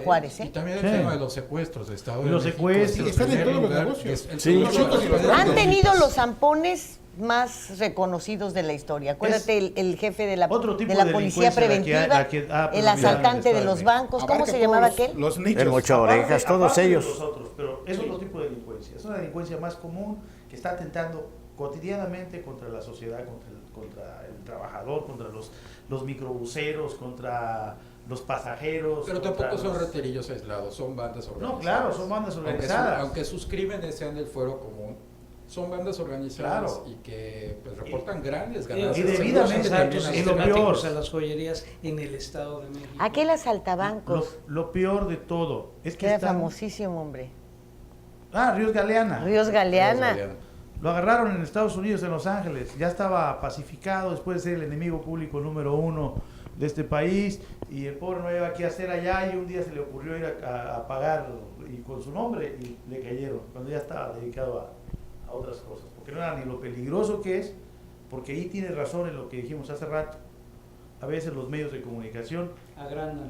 Juárez. Y ¿eh? también el Sí. tema de los secuestros de Estado de Los México. secuestros, es el están en primer todos los lugar, negocios. es el Sí. segundo Los chicos y lugar los de Han grandes. tenido los zampones más reconocidos de la historia. Acuérdate, el jefe de la, Otro tipo de la de policía delincuencia preventiva, la que ha el predominado en el asaltante de Estado de los México. bancos, ¿cómo Abarca se llamaba todos aquel? los nichos. El mocho orejas, todos Aparte de ellos. los otros, pero es otro tipo de delincuencia. Es una delincuencia más común que está atentando cotidianamente contra la sociedad, contra el trabajador, contra los microbuseros, contra los pasajeros. Pero contra tampoco son los- reterillos aislados, son bandas organizadas. No, claro, son bandas organizadas. Aunque sus crímenes sean del fuero común, son bandas organizadas Claro. y que pues, reportan grandes Y ganancias. debidamente asaltos también, y lo sistemáticos peor. a las joyerías en el Estado de México. Aquel asaltabancos, Lo peor de todo es que que era están- famosísimo, hombre. Ríos Galeana. Ríos Galeana. Lo agarraron en Estados Unidos, en Los Ángeles. Ya estaba pacificado después de ser el enemigo público número 1 de este país. Y el pobre no había qué hacer allá. Y un día se le ocurrió ir a pagar y con su nombre y le cayeron. Cuando ya estaba dedicado a otras cosas. Porque no era ni lo peligroso que es. Porque ahí tiene razón en lo que dijimos hace rato. A veces los medios de comunicación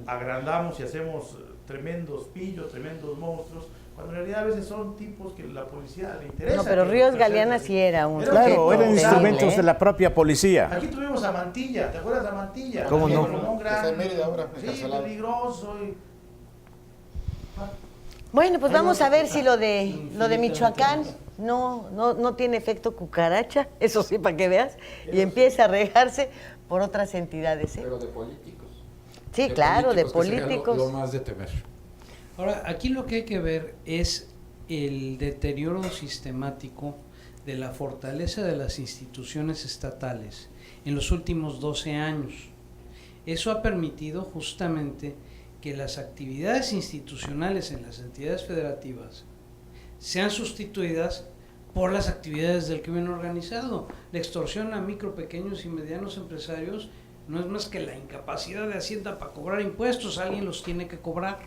agrandamos y hacemos tremendos pillos, tremendos monstruos. Cuando en realidad a veces son tipos que la policía le interesa. No, pero que Ríos presenten. Galeana sí era un... Claro, eran terrible, instrumentos ¿eh? de la propia policía. Aquí tuvimos a Mantilla, ¿te acuerdas de Mantilla? ¿Cómo no? Como un gran, Está en Mérida ahora, sí, encarcelado. peligroso. Bueno, pues vamos a ver si lo de Michoacán no tiene efecto cucaracha, eso sí, para que veas, y empieza a regarse por otras entidades. ¿eh? Pero de políticos. Sí, claro, de que sería políticos. Lo más de temer. Ahora, aquí lo que hay que ver es el deterioro sistemático de la fortaleza de las instituciones estatales en los últimos 12 años. Eso ha permitido justamente que las actividades institucionales en las entidades federativas sean sustituidas por las actividades del crimen organizado. La extorsión a micro, pequeños y medianos empresarios no es más que la incapacidad de Hacienda para cobrar impuestos, alguien los tiene que cobrar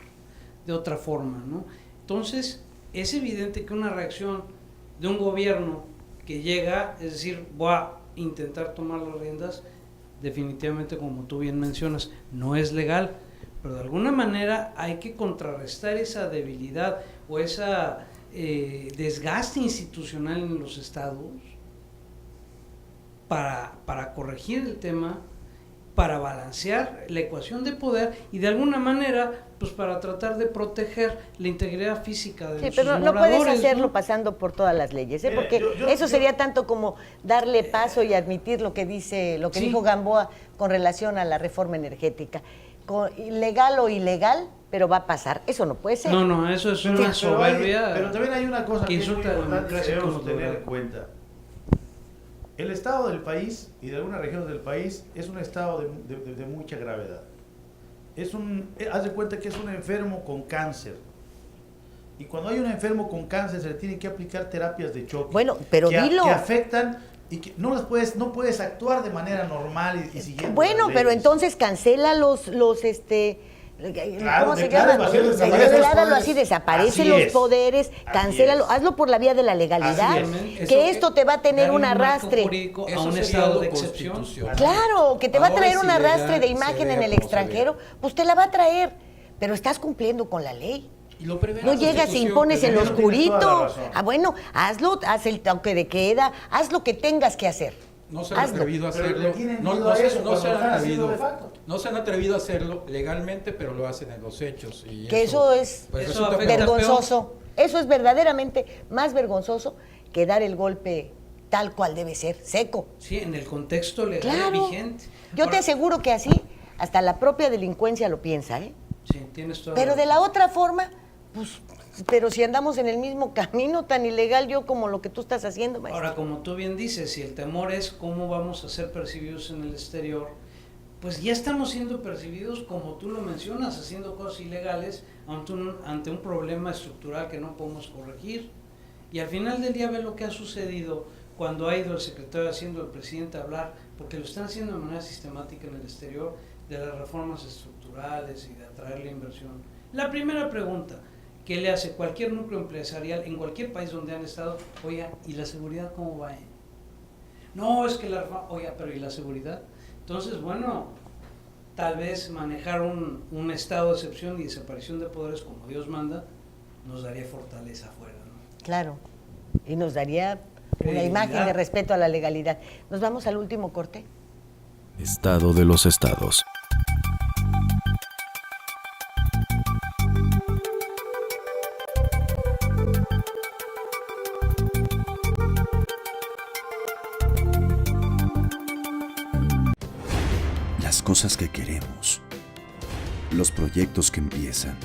de otra forma, ¿no? Entonces, es evidente que una reacción de un gobierno que llega, es decir, voy a intentar tomar las riendas, definitivamente, como tú bien mencionas, no es legal, pero de alguna manera hay que contrarrestar esa debilidad o esa desgaste institucional en los estados para corregir el tema, para balancear la ecuación de poder y de alguna manera pues para tratar de proteger la integridad física de Sí, sus pero no moradores, puedes hacerlo ¿no? pasando por todas las leyes, ¿eh? Mire, Porque eso sería tanto como darle paso y admitir lo que Sí. dijo Gamboa con relación a la reforma energética. Legal o ilegal, pero va a pasar. Eso no puede ser. No, eso es una soberbia. Pero también hay una cosa que que es muy insulta a la importante que democracia debemos como tener en tolerable. cuenta. El estado del país y de algunas regiones del país es un estado de mucha gravedad. Haz de cuenta que es un enfermo con cáncer. Y cuando hay un enfermo con cáncer se le tienen que aplicar terapias de choque. Bueno, pero dilo. Que afectan y que no puedes actuar de manera normal y siguiendo. Bueno, las pero leyes. entonces cancela ¿cómo se llama? Decláralo así, desaparece Así los es. poderes, Así cancélalo, es. hazlo por la vía de la legalidad, Así es. que esto te va a tener Darle un marco arrastre. jurídico a Eso un sería estado lo de excepción. constitucional. Claro, que te va a Ahora traer es un arrastre ilegal, de se imagen vea en el como se extranjero, pues te la va a traer. pero estás cumpliendo con la ley. Y lo prevé No la llegas e Constitución, impones en lo Tienes toda la oscurito. razón. Bueno, hazlo, haz el toque de queda, haz lo que tengas que hacer. No se han Hazlo. atrevido a Pero hacerlo. le tienen No, miedo no a se, eso no cuando se han están haciendo atrevido. de facto. No se han atrevido a hacerlo legalmente, pero lo hacen en los hechos. Y Que eso es pues, eso resulta afecta peor. vergonzoso. Eso es verdaderamente más vergonzoso que dar el golpe tal cual debe ser, seco. Sí, en el contexto legal Claro. vigente. Yo te Ahora, aseguro que así hasta la propia delincuencia lo piensa, ¿eh? Sí, tienes toda Pero de la razón. otra forma, pues, pero si andamos en el mismo camino tan ilegal yo como lo que tú estás haciendo, maestro. Ahora, como tú bien dices, si el temor es cómo vamos a ser percibidos en el exterior, pues ya estamos siendo percibidos, como tú lo mencionas, haciendo cosas ilegales ante un problema estructural que no podemos corregir. Y al final del día ve lo que ha sucedido cuando ha ido el secretario de Hacienda, el presidente, a hablar, porque lo están haciendo de manera sistemática en el exterior, de las reformas estructurales y de atraer la inversión. La primera pregunta que le hace cualquier núcleo empresarial en cualquier país donde han estado, oiga, ¿y la seguridad cómo va? No, es que oiga, pero ¿y la seguridad? Entonces, bueno, tal vez manejar un estado de excepción y desaparición de poderes como Dios manda, nos daría fortaleza afuera, ¿no? Claro. Y nos daría una Credibilidad. imagen de respeto a la legalidad. Nos vamos al último corte. Estado de los estados. Las cosas que queremos, los proyectos que empiezan,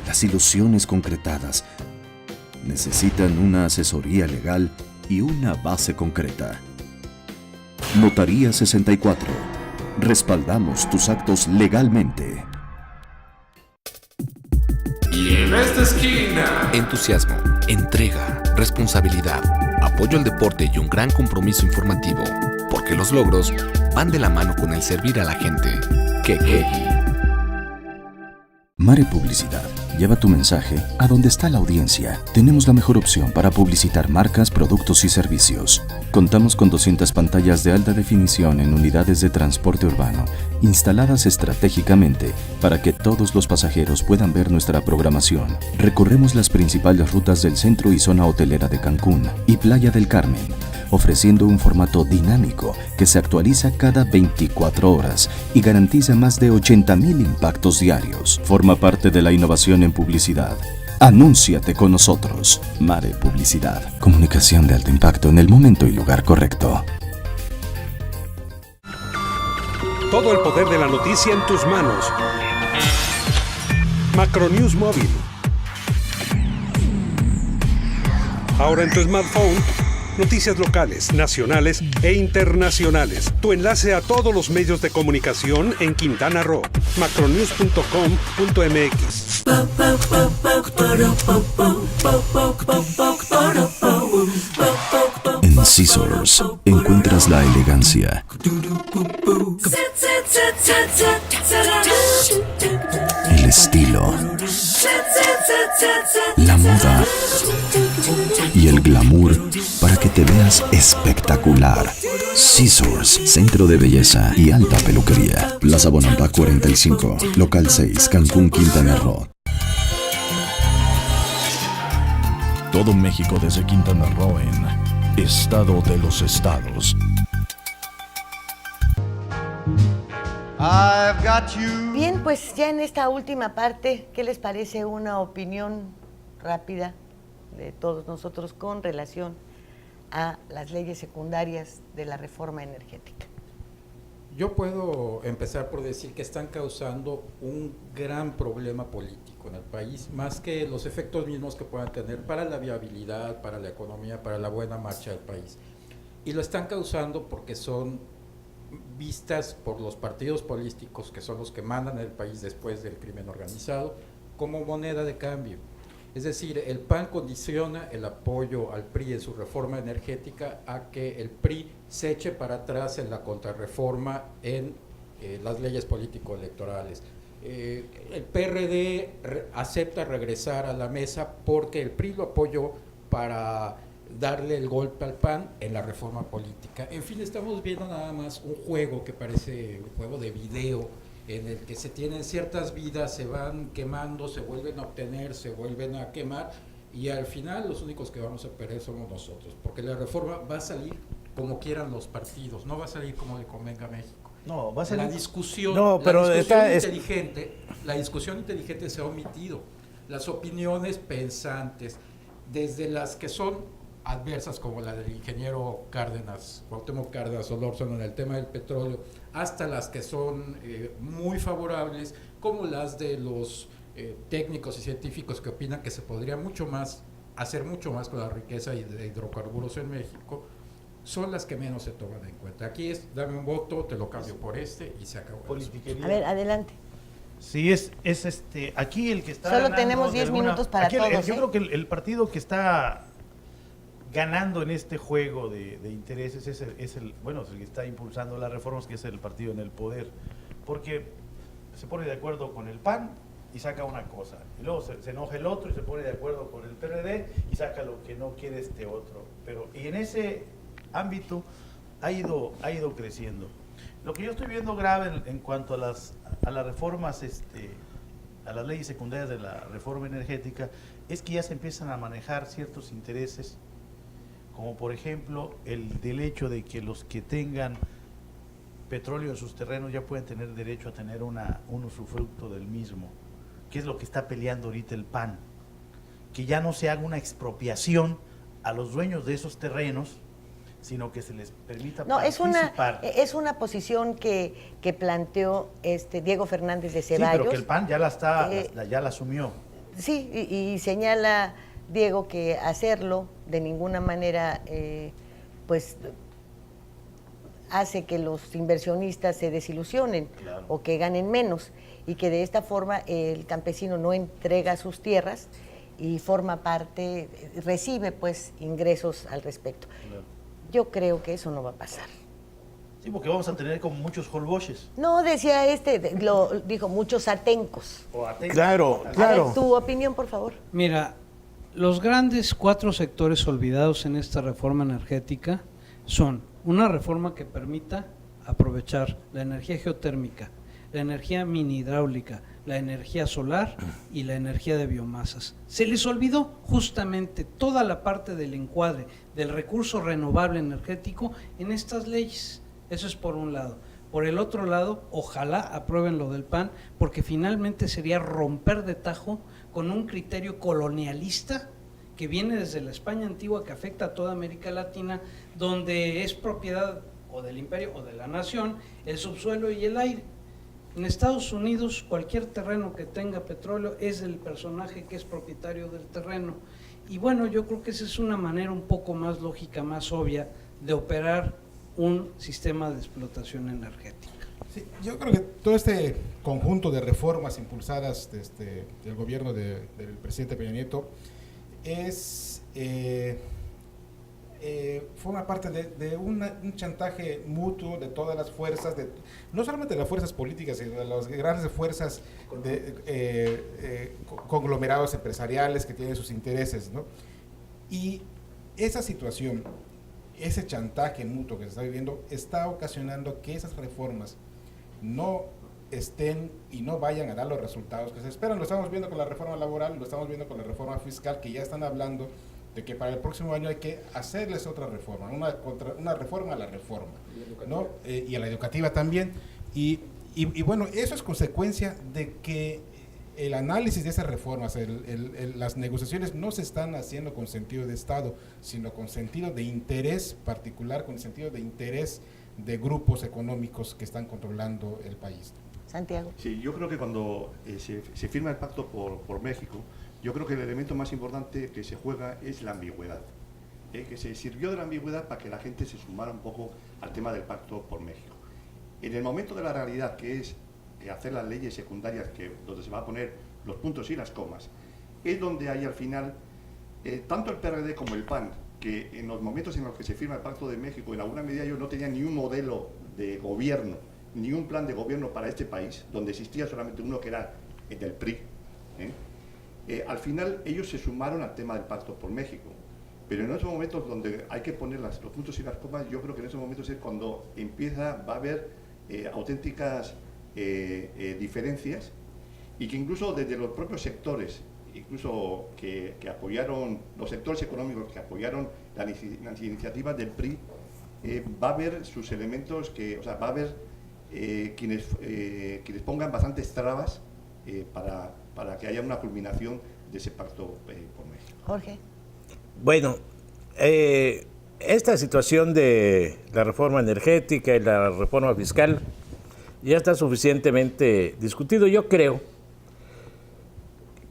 las ilusiones concretadas, necesitan una asesoría legal y una base concreta. Notaría 64. Respaldamos tus actos legalmente. Y en esta esquina, entusiasmo, entrega, responsabilidad, apoyo al deporte y un gran compromiso informativo, porque los logros van de la mano con el servir a la gente. Quequegui. Mare Publicidad. Lleva tu mensaje a donde está la audiencia. Tenemos la mejor opción para publicitar marcas, productos y servicios. Contamos con 200 pantallas de alta definición en unidades de transporte urbano, instaladas estratégicamente para que todos los pasajeros puedan ver nuestra programación. Recorremos las principales rutas del centro y zona hotelera de Cancún y Playa del Carmen, ofreciendo un formato dinámico que se actualiza cada 24 horas y garantiza más de 80,000 impactos diarios. Forma parte de la innovación en publicidad. Anúnciate con nosotros. Mare Publicidad. Comunicación de alto impacto en el momento y lugar correcto. Todo el poder de la noticia en tus manos. Macronews Móvil. Ahora en tu smartphone, noticias locales, nacionales e internacionales. Tu enlace a todos los medios de comunicación en Quintana Roo. macronews.com.mx. En Scissors encuentras la elegancia, el estilo, la moda y el glamour para que te veas espectacular. Scissors, centro de belleza y alta peluquería. Plaza Bonampak 45, local 6, Cancún, Quintana Roo. Todo México desde Quintana Roo en Estado de los Estados. I've got you. Bien, pues ya en esta última parte, ¿qué les parece una opinión rápida de todos nosotros con relación a las leyes secundarias de la reforma energética? Yo puedo empezar por decir que están causando un gran problema político en el país, más que los efectos mismos que puedan tener para la viabilidad, para la economía, para la buena marcha del país. Y lo están causando porque son vistas por los partidos políticos, que son los que mandan el país después del crimen organizado, como moneda de cambio. Es decir, el PAN condiciona el apoyo al PRI en su reforma energética a que el PRI se eche para atrás en la contrarreforma en las leyes político-electorales. El PRD acepta regresar a la mesa porque el PRI lo apoyó para darle el golpe al PAN en la reforma política. En fin, estamos viendo nada más un juego que parece un juego de video en el que se tienen ciertas vidas, se van quemando, se vuelven a obtener, se vuelven a quemar, y al final los únicos que vamos a perder somos nosotros, porque la reforma va a salir como quieran los partidos, no va a salir como le convenga a México. No, va a salir... La discusión, la discusión inteligente se ha omitido. Las opiniones pensantes, desde las que son adversas, como la del ingeniero Cuauhtémoc Cárdenas Solórzano en el tema del petróleo, hasta las que son muy favorables, como las de los técnicos y científicos que opinan que se podría hacer mucho más con la riqueza de hidrocarburos en México, son las que menos se toman en cuenta. Aquí es, dame un voto, te lo cambio por este y se acabó. A ver, adelante. Sí, es aquí el que está Solo tenemos 10 minutos para todos. Yo creo que el partido que está ganando en este juego de intereses es el que está impulsando las reformas, que es el partido en el poder, porque se pone de acuerdo con el PAN y saca una cosa, y luego se enoja el otro y se pone de acuerdo con el PRD y saca lo que no quiere este otro, y en ese ámbito ha ido creciendo. Lo que yo estoy viendo grave en cuanto a las reformas, a las leyes secundarias de la reforma energética, es que ya se empiezan a manejar ciertos intereses, como por ejemplo del hecho de que los que tengan petróleo en sus terrenos ya pueden tener derecho a tener un usufructo del mismo, que es lo que está peleando ahorita el PAN, que ya no se haga una expropiación a los dueños de esos terrenos, sino que se les permita participar. Es una posición que planteó Diego Fernández de Ceballos. Sí, pero que el PAN ya la asumió. Sí, y señala Diego que hacerlo de ninguna manera pues hace que los inversionistas se desilusionen, claro, o que ganen menos, y que de esta forma el campesino no entrega sus tierras y forma parte, recibe pues ingresos al respecto. Claro. Yo creo que eso no va a pasar. Sí, porque vamos a tener como muchos holboches. No, decía dijo muchos atencos. Claro. A ver, tu opinión, por favor. Mira, los grandes 4 sectores olvidados en esta reforma energética son una reforma que permita aprovechar la energía geotérmica, la energía mini hidráulica, la energía solar y la energía de biomasas. Se les olvidó justamente toda la parte del encuadre del recurso renovable energético en estas leyes. Eso es por un lado. Por el otro lado, ojalá aprueben lo del PAN, porque finalmente sería romper de tajo con un criterio colonialista que viene desde la España antigua, que afecta a toda América Latina, donde es propiedad o del imperio o de la nación el subsuelo y el aire. En Estados Unidos, cualquier terreno que tenga petróleo es del personaje que es propietario del terreno. Y bueno, yo creo que esa es una manera un poco más lógica, más obvia de operar un sistema de explotación energética. Sí, yo creo que todo este conjunto de reformas impulsadas del gobierno del presidente Peña Nieto forma parte de un chantaje mutuo de todas las fuerzas, no solamente de las fuerzas políticas, sino de las grandes fuerzas conglomerados empresariales que tienen sus intereses, ¿no? Y esa situación, ese chantaje mutuo que se está viviendo, está ocasionando que esas reformas no estén y no vayan a dar los resultados que se esperan. Lo estamos viendo con la reforma laboral, lo estamos viendo con la reforma fiscal, que ya están hablando de que para el próximo año hay que hacerles otra reforma, una reforma a la reforma, ¿no? Y a la educativa también. Y bueno, eso es consecuencia de que el análisis de esas reformas, las negociaciones no se están haciendo con sentido de Estado, sino con sentido de interés particular, con sentido de interés de grupos económicos que están controlando el país. Santiago. Sí, yo creo que cuando se firma el pacto por México, yo creo que el elemento más importante que se juega es la ambigüedad. Que se sirvió de la ambigüedad para que la gente se sumara un poco al tema del pacto por México. En el momento de la realidad, que es hacer las leyes secundarias, donde se va a poner los puntos y las comas, es donde hay al final, tanto el PRD como el PAN, que en los momentos en los que se firma el pacto de México, en alguna medida ellos no tenían ni un modelo de gobierno, ni un plan de gobierno para este país, donde existía solamente uno que era el del PRI. Al final ellos se sumaron al tema del pacto por México, pero en esos momentos donde hay que poner los puntos y las comas, yo creo que en esos momentos es cuando va a haber auténticas diferencias, y que incluso desde los propios sectores, incluso que apoyaron, los sectores económicos que apoyaron las iniciativas del PRI, va a haber sus elementos, va a haber quienes pongan bastantes trabas para que haya una culminación de ese pacto por México. Jorge. Bueno, esta situación de la reforma energética y la reforma fiscal ya está suficientemente discutido. Yo creo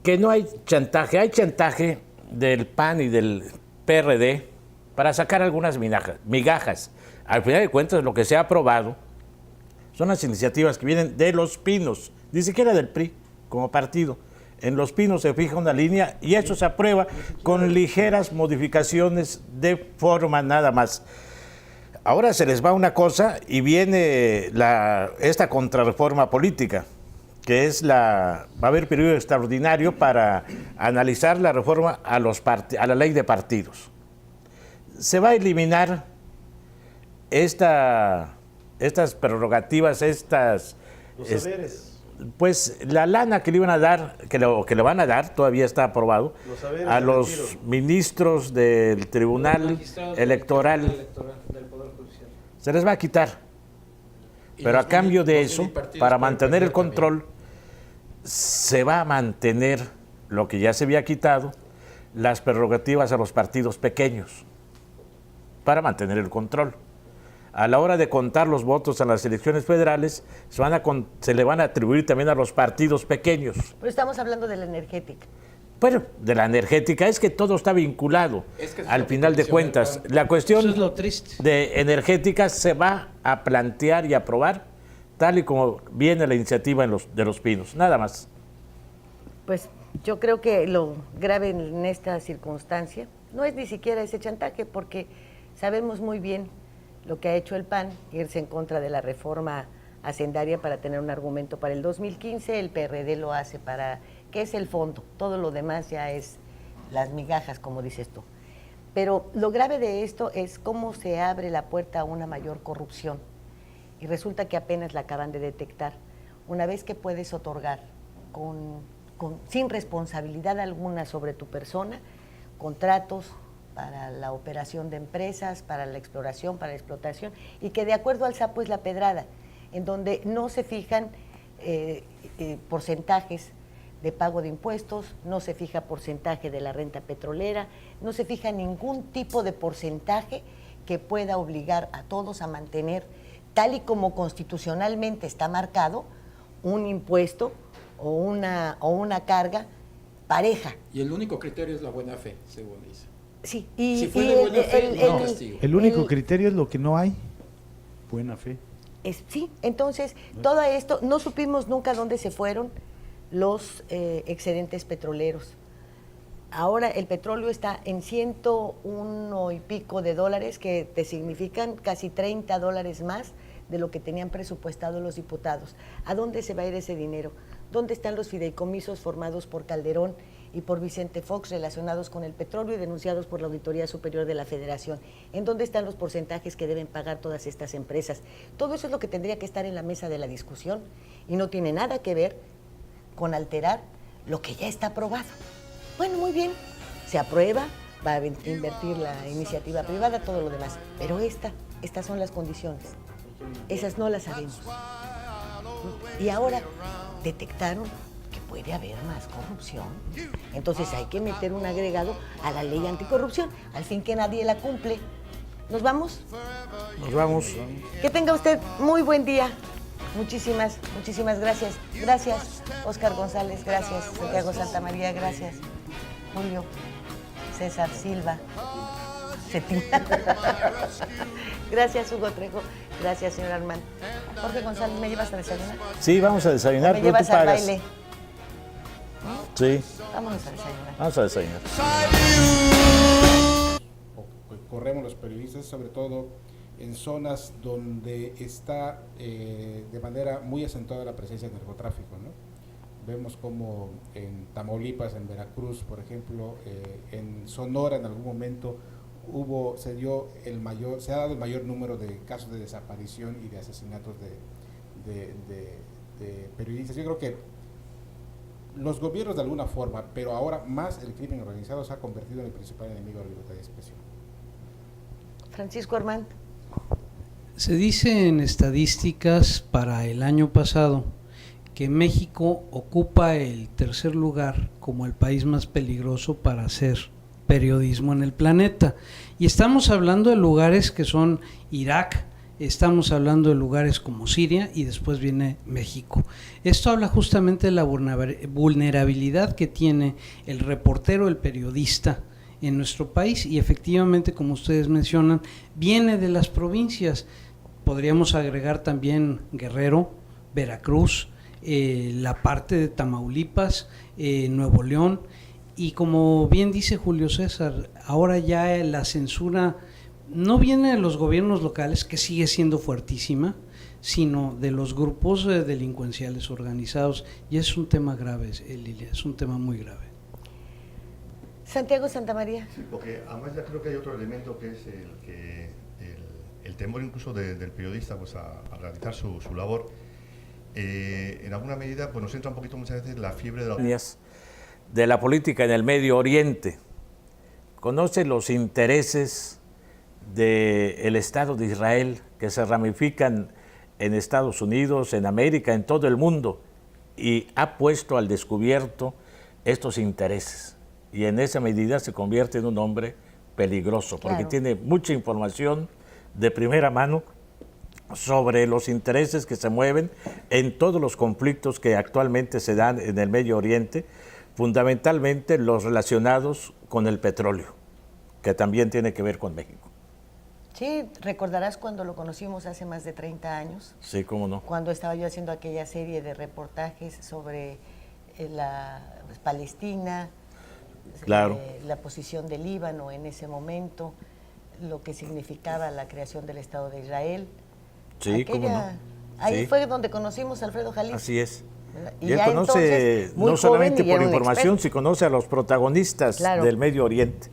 que no hay chantaje del PAN y del PRD para sacar algunas migajas. Al final de cuentas, lo que se ha aprobado son las iniciativas que vienen de Los Pinos, ni siquiera del PRI como partido. En Los Pinos se fija una línea y eso se aprueba con ligeras modificaciones de forma nada más. Ahora se les va una cosa y viene esta contrarreforma política, que es va a haber periodo extraordinario para analizar la reforma a la ley de partidos. Se va a eliminar estas prerrogativas, los saberes. Pues la lana que le iban a dar, que le van a dar, todavía está aprobado, a los ministros del Tribunal Electoral del Poder Judicial. se les va a quitar. Pero a cambio de eso, para mantener el control, se va a mantener lo que ya se había quitado, las prerrogativas a los partidos pequeños, para mantener el control. A la hora de contar los votos a las elecciones federales, se le van a atribuir también a los partidos pequeños. Pero estamos hablando de la energética. Bueno, de la energética, es que todo está vinculado al final de cuentas. La cuestión de energética se va a plantear y aprobar tal y como viene la iniciativa de Los Pinos, nada más. Pues yo creo que lo grave en esta circunstancia no es ni siquiera ese chantaje, porque sabemos muy bien lo que ha hecho el PAN, irse en contra de la reforma hacendaria para tener un argumento para el 2015, el PRD lo hace para, que es el fondo, todo lo demás ya es las migajas, como dices tú. Pero lo grave de esto es cómo se abre la puerta a una mayor corrupción, y resulta que apenas la acaban de detectar. Una vez que puedes otorgar sin responsabilidad alguna sobre tu persona, contratos para la operación de empresas, para la exploración, para la explotación, y que de acuerdo al sapo es la pedrada, en donde no se fijan porcentajes de pago de impuestos, no se fija porcentaje de la renta petrolera, no se fija ningún tipo de porcentaje que pueda obligar a todos a mantener, tal y como constitucionalmente está marcado, un impuesto o una carga pareja. Y el único criterio es la buena fe, según dice. Sí, si fue de buena fe, no castigo. El único criterio es lo que no hay, buena fe. Sí, entonces, todo esto, no supimos nunca dónde se fueron los excedentes petroleros. Ahora el petróleo está en 101 y pico de dólares, que te significan casi $30 más de lo que tenían presupuestado los diputados. ¿A dónde se va a ir ese dinero? ¿Dónde están los fideicomisos formados por Calderón y por Vicente Fox relacionados con el petróleo y denunciados por la Auditoría Superior de la Federación? ¿En dónde están los porcentajes que deben pagar todas estas empresas? Todo eso es lo que tendría que estar en la mesa de la discusión y no tiene nada que ver con alterar lo que ya está aprobado. Bueno, muy bien, se aprueba, va a invertir la iniciativa privada, todo lo demás, pero estas son las condiciones, esas no las sabemos. Y ahora detectaron que puede haber más corrupción, entonces hay que meter un agregado a la ley anticorrupción, al fin que nadie la cumple. ¿Nos vamos? Nos vamos. Que tenga usted muy buen día. Muchísimas gracias. Gracias, Óscar González, gracias, Santiago Santamaría, gracias, Julio, César Silva, Cetina. Gracias, Hugo Trejo, gracias, señor Armando. Jorge González, ¿me llevas a desayunar? Sí, vamos a desayunar, ¿Me pero llevas tú al pagas. baile? Sí. Vámonos a desayunar. Vamos a desayunar. Corremos los periodistas, sobre todo en zonas donde está de manera muy acentuada la presencia del narcotráfico, ¿no? Vemos como en Tamaulipas, en Veracruz, por ejemplo, en Sonora en algún momento se ha dado el mayor número de casos de desaparición y de asesinatos de periodistas. Yo creo que los gobiernos de alguna forma, pero ahora más el crimen organizado se ha convertido en el principal enemigo de la libertad de expresión. Francisco Armand. Se dice en estadísticas para el año pasado que México ocupa el tercer lugar como el país más peligroso para hacer periodismo en el planeta. Y estamos hablando de lugares que son Irak, estamos hablando de lugares como Siria y después viene México. Esto habla justamente de la vulnerabilidad que tiene el reportero, el periodista en nuestro país, y efectivamente, como ustedes mencionan, viene de las provincias. Podríamos agregar también Guerrero, Veracruz, la parte de Tamaulipas, Nuevo León, y como bien dice Julio César, ahora ya la censura no viene de los gobiernos locales, que sigue siendo fuertísima, sino de los grupos delincuenciales organizados, y es un tema grave, Lilia, es un tema muy grave. Santiago Santamaría. Sí, porque además ya creo que hay otro elemento que es el temor incluso del periodista pues a realizar su labor. En alguna medida pues nos entra un poquito muchas veces la fiebre de la política en el Medio Oriente. Conoce los intereses del Estado de Israel que se ramifican en Estados Unidos, en América, en todo el mundo, y ha puesto al descubierto estos intereses, y en esa medida se convierte en un hombre peligroso, porque tiene mucha información de primera mano sobre los intereses que se mueven en todos los conflictos que actualmente se dan en el Medio Oriente, fundamentalmente los relacionados con el petróleo, que también tiene que ver con México. Sí, recordarás cuando lo conocimos hace más de 30 años. Sí, cómo no. Cuando estaba yo haciendo aquella serie de reportajes sobre Palestina, claro, la posición del Líbano en ese momento, lo que significaba la creación del Estado de Israel. Sí, cómo no. Ahí sí. Fue donde conocimos a Alfredo Jalife. Así es. Y él conoce entonces, no solamente por información, experto, sino conoce a los protagonistas del Medio Oriente.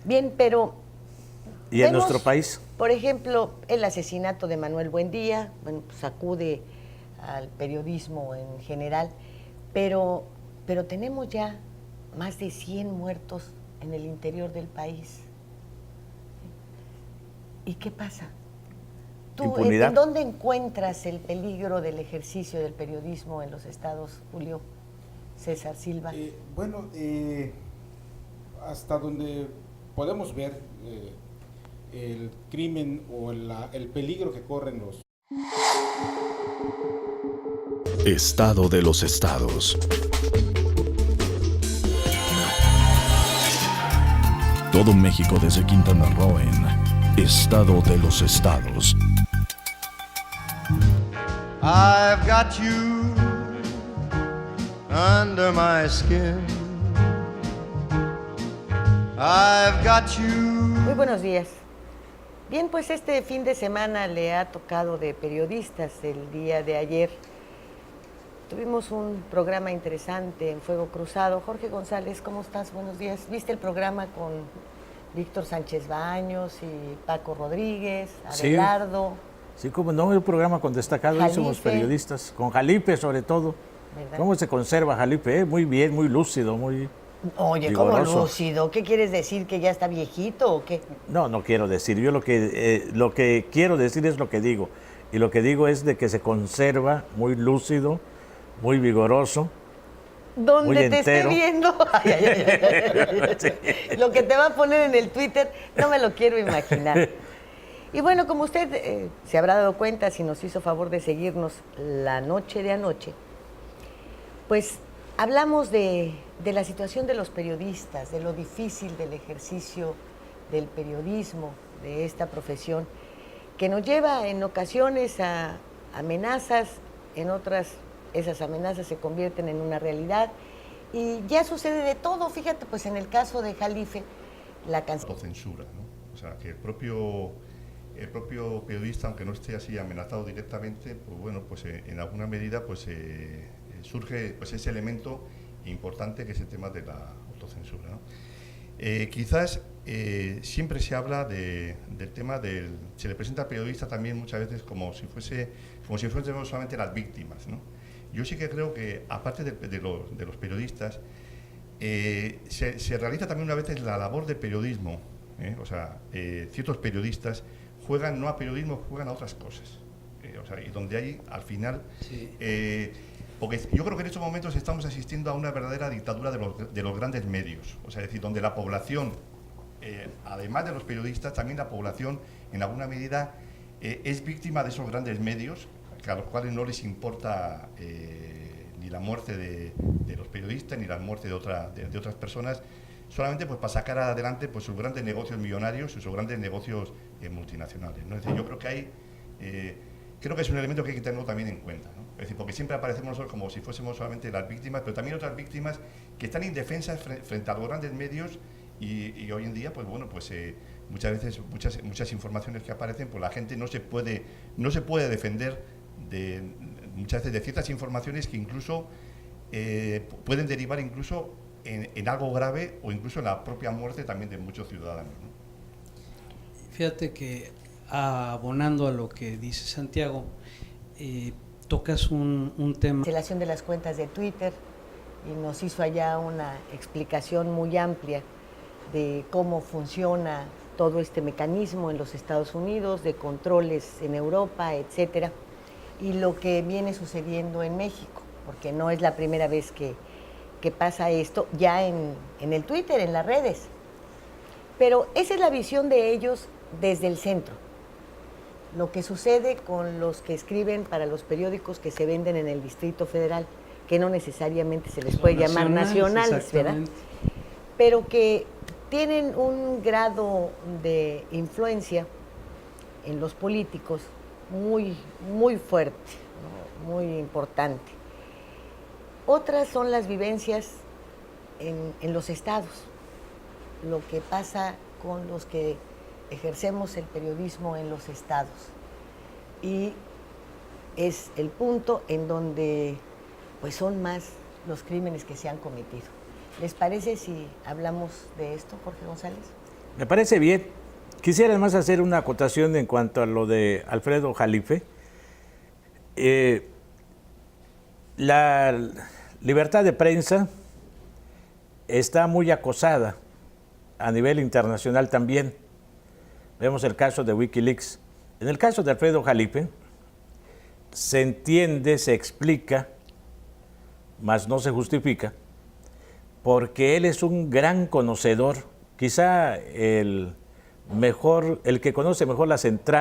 Bien, pero ¿y en nuestro país? Por ejemplo, el asesinato de Manuel Buendía, bueno, sacude al periodismo en general, pero tenemos ya más de 100 muertos en el interior del país. ¿Y qué pasa? ¿Tú en dónde encuentras el peligro del ejercicio del periodismo en los estados, Julio César Silva? Bueno, hasta donde podemos ver el crimen o el peligro que corren los... Estado de los estados. Todo México desde Quintana Roo en Estado de los estados. I've got you under my skin. I've got you. Muy buenos días. Bien, pues este fin de semana le ha tocado de periodistas. El día de ayer tuvimos un programa interesante en Fuego Cruzado. Jorge González, ¿cómo estás? Buenos días. ¿Viste el programa con Víctor Sánchez Baños y Paco Rodríguez, Abelardo? Sí, como no, el programa con destacados somos periodistas, con Jalife sobre todo. ¿Verdad? ¿Cómo se conserva Jalife? Muy bien, muy lúcido, muy Oye, vigoroso. ¿cómo lúcido? ¿Qué quieres decir? ¿Que ya está viejito o qué? No, no quiero decir. Yo lo que quiero decir es lo que digo. Y lo que digo es de que se conserva muy lúcido, muy vigoroso. Donde te esté viendo. Sí. Lo que te va a poner en el Twitter, no me lo quiero imaginar. Y bueno, como usted se habrá dado cuenta, si nos hizo favor de seguirnos la noche de anoche, pues hablamos de la situación de los periodistas, de lo difícil del ejercicio del periodismo, de esta profesión, que nos lleva en ocasiones a amenazas, en otras esas amenazas se convierten en una realidad y ya sucede de todo. Fíjate, pues en el caso de Jalife, la censura, ¿no? O sea, que el propio periodista, aunque no esté así amenazado directamente, pues bueno, pues en alguna medida pues surge pues ese elemento importante que es el tema de la autocensura, ¿no? Quizás siempre se habla del tema se le presenta al periodista también muchas veces como si fuésemos solamente las víctimas, ¿no? Yo sí que creo que, aparte de los periodistas, se realiza también una vez la labor de periodismo, o sea, ciertos periodistas juegan no a periodismo, juegan a otras cosas, o sea, y donde hay, al final, sí. Porque yo creo que en estos momentos estamos asistiendo a una verdadera dictadura de los grandes medios, o sea, es decir, donde la población, además de los periodistas, también la población, en alguna medida, es víctima de esos grandes medios, a los cuales no les importa ni la muerte de los periodistas, ni la muerte de otras personas, solamente pues para sacar adelante pues sus grandes negocios millonarios y sus grandes negocios multinacionales, ¿no? Es decir, yo creo que creo que es un elemento que hay que tenerlo también en cuenta, ¿no? Es decir, porque siempre aparecemos nosotros como si fuésemos solamente las víctimas, pero también otras víctimas que están indefensas frente a los grandes medios y hoy en día, pues bueno, pues muchas veces, muchas informaciones que aparecen, pues la gente no se puede defender muchas veces de ciertas informaciones que incluso pueden derivar incluso en algo grave o incluso en la propia muerte también de muchos ciudadanos, ¿no? Fíjate que abonando a lo que dice Santiago, tocas un tema. Cancelación de las cuentas de Twitter, y nos hizo allá una explicación muy amplia de cómo funciona todo este mecanismo en los Estados Unidos, de controles en Europa, etcétera, y lo que viene sucediendo en México, porque no es la primera vez que pasa esto ya en el Twitter, en las redes. Pero esa es la visión de ellos desde el centro. Lo que sucede con los que escriben para los periódicos que se venden en el Distrito Federal, que no necesariamente se les puede llamar nacionales, ¿verdad? Pero que tienen un grado de influencia en los políticos muy, muy fuerte, ¿no? Muy importante. Otras son las vivencias en los estados, lo que pasa con los que ejercemos el periodismo en los estados. Y es el punto en donde pues son más los crímenes que se han cometido. ¿Les parece si hablamos de esto, Jorge González? Me parece bien. Quisiera además hacer una acotación en cuanto a lo de Alfredo Jalife. La libertad de prensa está muy acosada a nivel internacional también. Vemos el caso de Wikileaks. En el caso de Alfredo Jalife, se entiende, se explica, mas no se justifica, porque él es un gran conocedor, quizá el que conoce mejor las entrañas